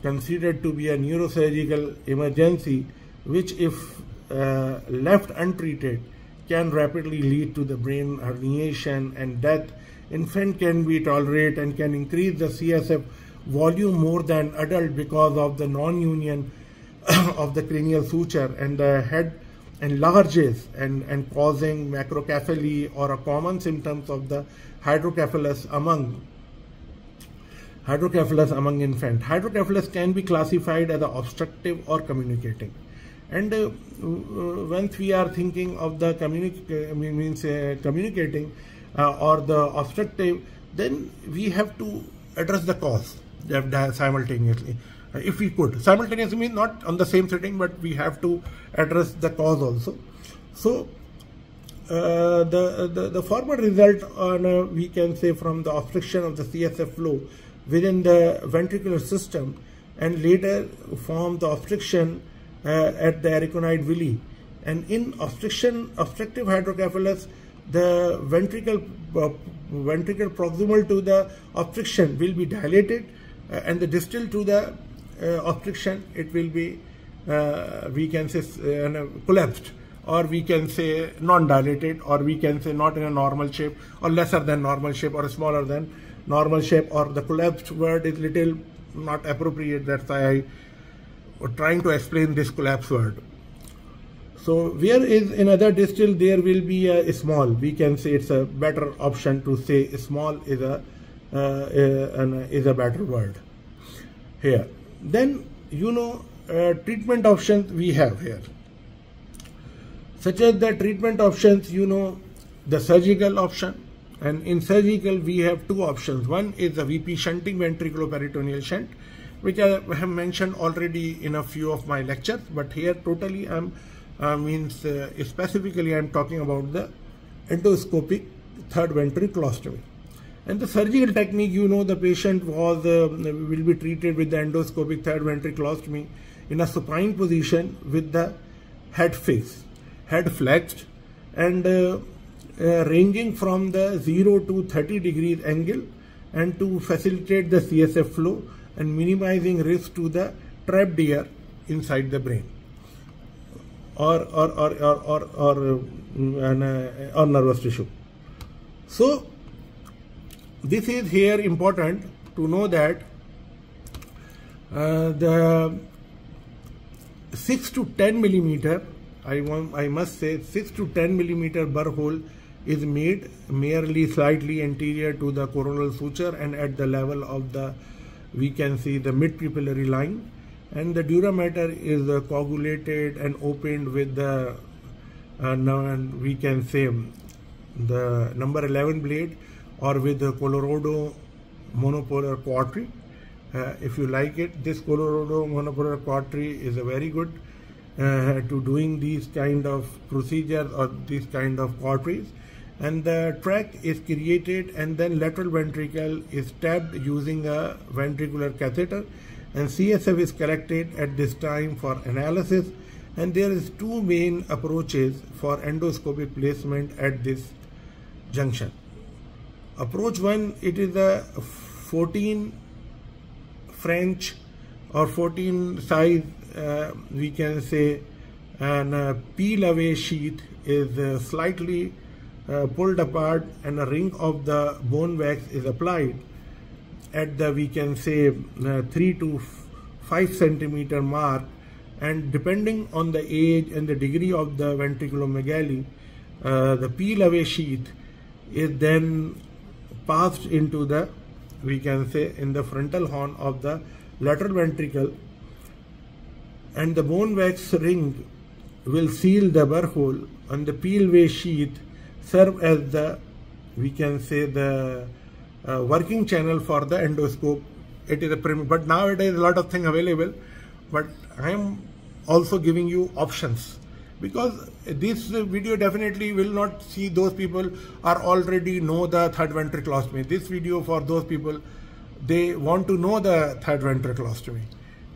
S1: neurosurgical emergency, which, if left untreated, can rapidly lead to the brain herniation and death. Infant can be tolerate and can increase the CSF volume more than adult because of the non-union of the cranial suture, and the head enlarges and causing macrocephaly, or a common symptoms of the hydrocephalus among infant. Hydrocephalus can be classified as obstructive or communicating. And once we are thinking of the communicating or the obstructive, then we have to address the cause simultaneously. If we could simultaneously, mean not on the same sitting, but we have to address the cause also. So the former result on we can say from the obstruction of the CSF flow within the ventricular system, and later form the obstruction at the arachnoid villi. And in obstructive hydrocephalus, the ventricle proximal to the obstruction will be dilated, and the distal to the obstruction, it will be we can say collapsed, or we can say non-dilated, or we can say not in a normal shape, or lesser than normal shape, or smaller than normal shape, or the collapsed word is little not appropriate. That's why I was trying to explain this collapse word. So where is another distal, there will be a small. We can say it's a better option to say small is a better word here. Then treatment options we have here, such as the treatment options, the surgical option. And in surgical we have two options. One is the VP shunting, ventriculoperitoneal shunt, which I have mentioned already in a few of my lectures, but here totally specifically I'm talking about the endoscopic third ventriculostomy. And the surgical technique, the patient will be treated with the endoscopic third ventriculostomy in a supine position with the head fixed, head flexed, and ranging from the 0 to 30 degrees angle, and to facilitate the CSF flow and minimizing risk to the trapped air inside the brain or nervous tissue. So this is here important to know that the 6 to 10 millimeter, I must say 6 to 10 millimeter burr hole is made merely slightly anterior to the coronal suture and at the level of the, we can see the mid-pupillary line, and the dura mater is coagulated and opened with the we can say the number 11 blade, or with the Colorado monopolar cautery. If you like it, this Colorado monopolar cautery is a very good to doing these kind of procedures or these kind of cauteries. And the track is created, and then lateral ventricle is tapped using a ventricular catheter, and CSF is collected at this time for analysis. And there is two main approaches for endoscopic placement at this junction. Approach one, it is a 14 French or 14 size, we can say, and peel away sheath is slightly pulled apart, and a ring of the bone wax is applied at the, we can say, 3 to 5 centimeter mark, and depending on the age and the degree of the ventriculomegaly, the peel away sheath is then passed into the, we can say, in the frontal horn of the lateral ventricle, and the bone wax ring will seal the burr hole, and the peel away sheath serve as the, we can say, the working channel for the endoscope it is a premium. But nowadays a lot of things available, but I am also giving you options, because this video definitely will not see those people are already know the third ventriculostomy. This video for those people, they want to know the third ventriculostomy,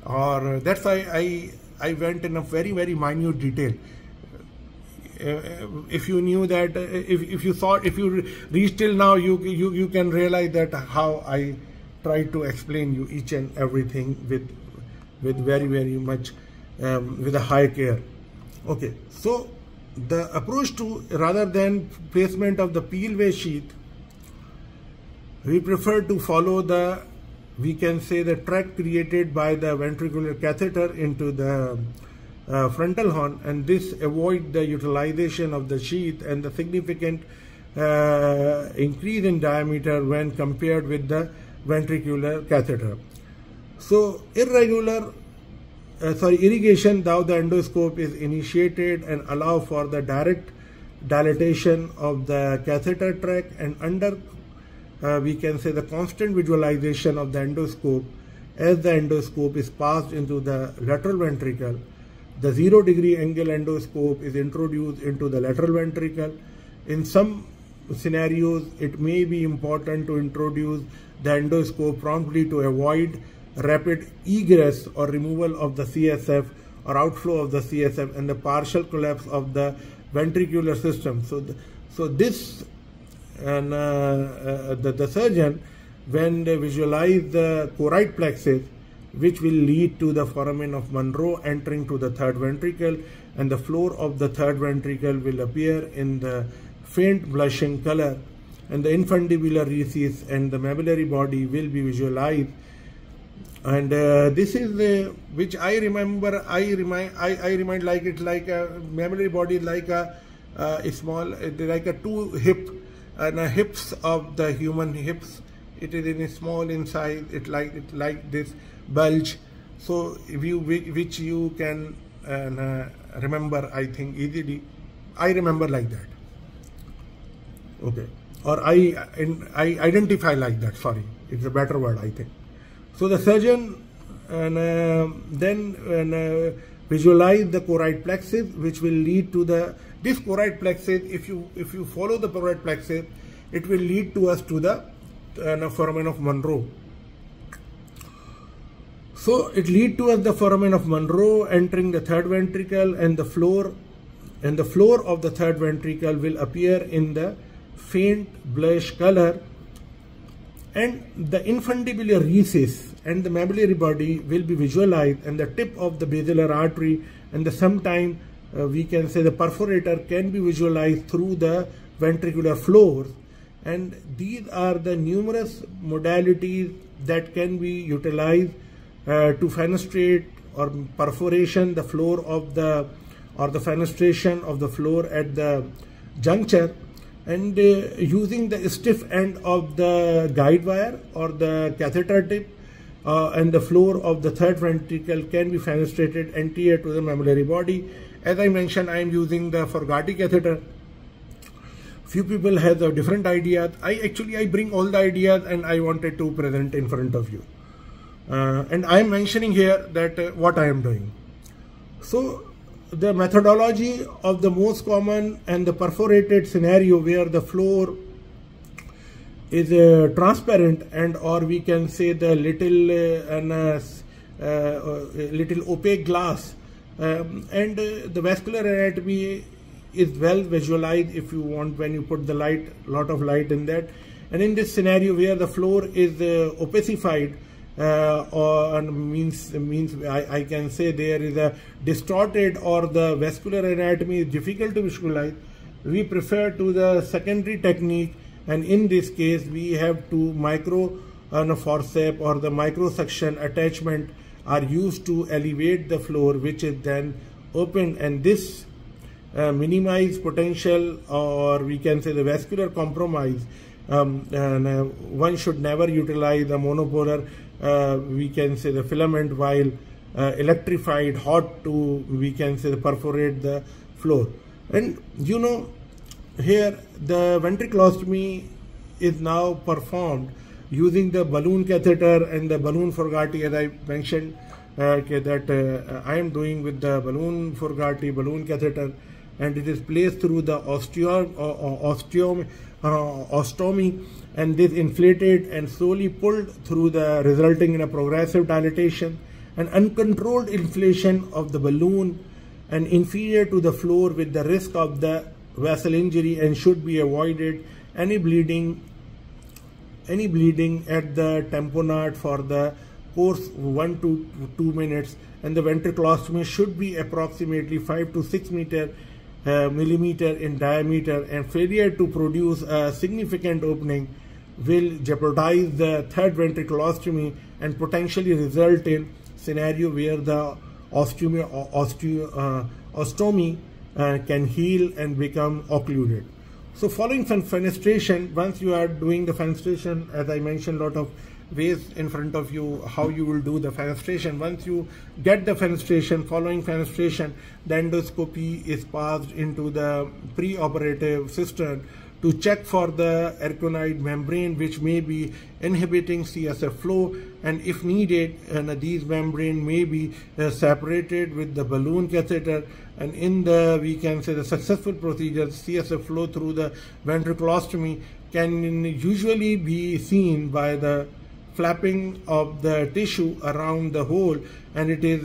S1: or that's why I went in a very minute detail. If you knew that, if you reach till now, you can realize that how I try to explain you each and everything with very much with a high care. Okay, so the approach to, rather than placement of the peel-way sheath, we prefer to follow the, we can say, the track created by the ventricular catheter into the frontal horn, and this avoid the utilization of the sheath and the significant increase in diameter when compared with the ventricular catheter. So irrigation through the endoscope is initiated and allow for the direct dilatation of the catheter track, and under we can say the constant visualization of the endoscope as the endoscope is passed into the lateral ventricle. The 0-degree angle endoscope is introduced into the lateral ventricle. In some scenarios, it may be important to introduce the endoscope promptly to avoid rapid egress or removal of the CSF or outflow of the CSF and the partial collapse of the ventricular system. So this, and the surgeon, when they visualize the choroid plexus, which will lead to the foramen of Monro entering to the third ventricle, and the floor of the third ventricle will appear in the faint blushing color, and the infundibular recess and the medullary body will be visualized. And this is which I remind like it's like a medullary body, like a small, like a two hip and hips of the human hips. It is in a small in size. It like this bulge. So which you can remember, I think, easily. I remember like that. Okay, or I identify like that. Sorry, it's a better word, I think. So the surgeon then visualize the choroid plexus, which will lead to this choroid plexus. If you follow the choroid plexus, it will lead to us to the foramen of Monro. So it lead to us the foramen of Monro entering the third ventricle, and the floor of the third ventricle will appear in the faint blush color, and the infundibular recess and the medullary body will be visualized, and the tip of the basilar artery and the sometime we can say the perforator can be visualized through the ventricular floors. And these are the numerous modalities that can be utilized to fenestrate or perforation the floor of the, or the fenestration of the floor at the juncture, and using the stiff end of the guide wire or the catheter tip and the floor of the third ventricle can be fenestrated anterior to the medullary body. As I mentioned, I am using the Forgati catheter. Few people have a different ideas. I bring all the ideas and I wanted to present in front of you. And I am mentioning here that what I am doing. So the methodology of the most common and the perforated scenario where the floor is transparent, and or we can say the little opaque glass, and the vascular anatomy is well visualized if you want when you put the light, lot of light in that. And in this scenario where the floor is opacified, or means I can say there is a distorted or the vascular anatomy is difficult to visualize, we prefer to the secondary technique, and in this case we have to micro forceps or the microsuction attachment are used to elevate the floor, which is then opened, and this minimize potential, or we can say the vascular compromise. And one should never utilize a monopolar we can say the filament while electrified hot to, we can say, perforate the floor. And you know, here the ventriculostomy is now performed using the balloon catheter and the balloon Fogarty, as I mentioned that I am doing with the balloon Fogarty, balloon catheter, and it is placed through the ostomy, and this inflated and slowly pulled through, the resulting in a progressive dilatation and uncontrolled inflation of the balloon and inferior to the floor, with the risk of the vessel injury, and should be avoided any bleeding at the tamponade for the course 1 to 2 minutes, and the ventriculostomy should be approximately 5 to 6 millimeter in diameter, and failure to produce a significant opening will jeopardize the third ventriculostomy and potentially result in scenario where the ostomy can heal and become occluded. So following fenestration, once you are doing the fenestration, as I mentioned, a lot of ways in front of you how you will do the fenestration. Once you get the fenestration, following fenestration, the endoscopy is passed into the preoperative cistern to check for the arachnoid membrane, which may be inhibiting CSF flow, and if needed, and these membrane may be separated with the balloon catheter, and in the, we can say, the successful procedure, CSF flow through the ventriculostomy can usually be seen by the flapping of the tissue around the hole, and it is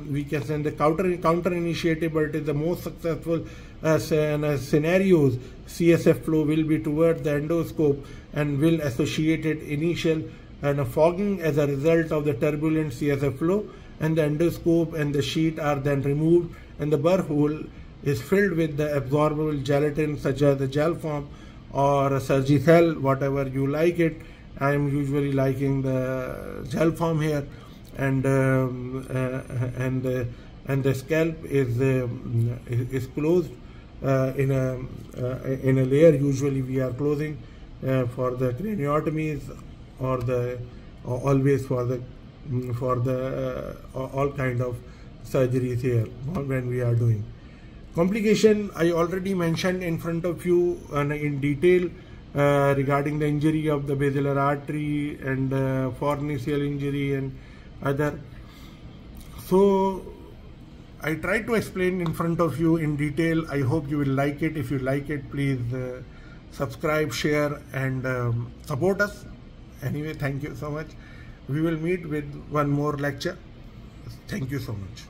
S1: we can say the counter initiative, but it is the most successful scenarios. CSF flow will be towards the endoscope and will associated initial and a fogging as a result of the turbulent CSF flow, and the endoscope and the sheet are then removed, and the burr hole is filled with the absorbable gelatin such as the gel form or Surgicel, whatever you like it. I am usually liking the gel form here, and the scalp is closed in a layer. Usually we are closing for the craniotomies or always for the all kind of surgeries here when we are doing. Complication I already mentioned in front of you and in detail regarding the injury of the basilar artery and fornicial injury and other. So I try to explain in front of you in detail. I hope you will like it. If you like it, please subscribe, share, and support us. Anyway, thank you so much. We will meet with one more lecture. Thank you so much.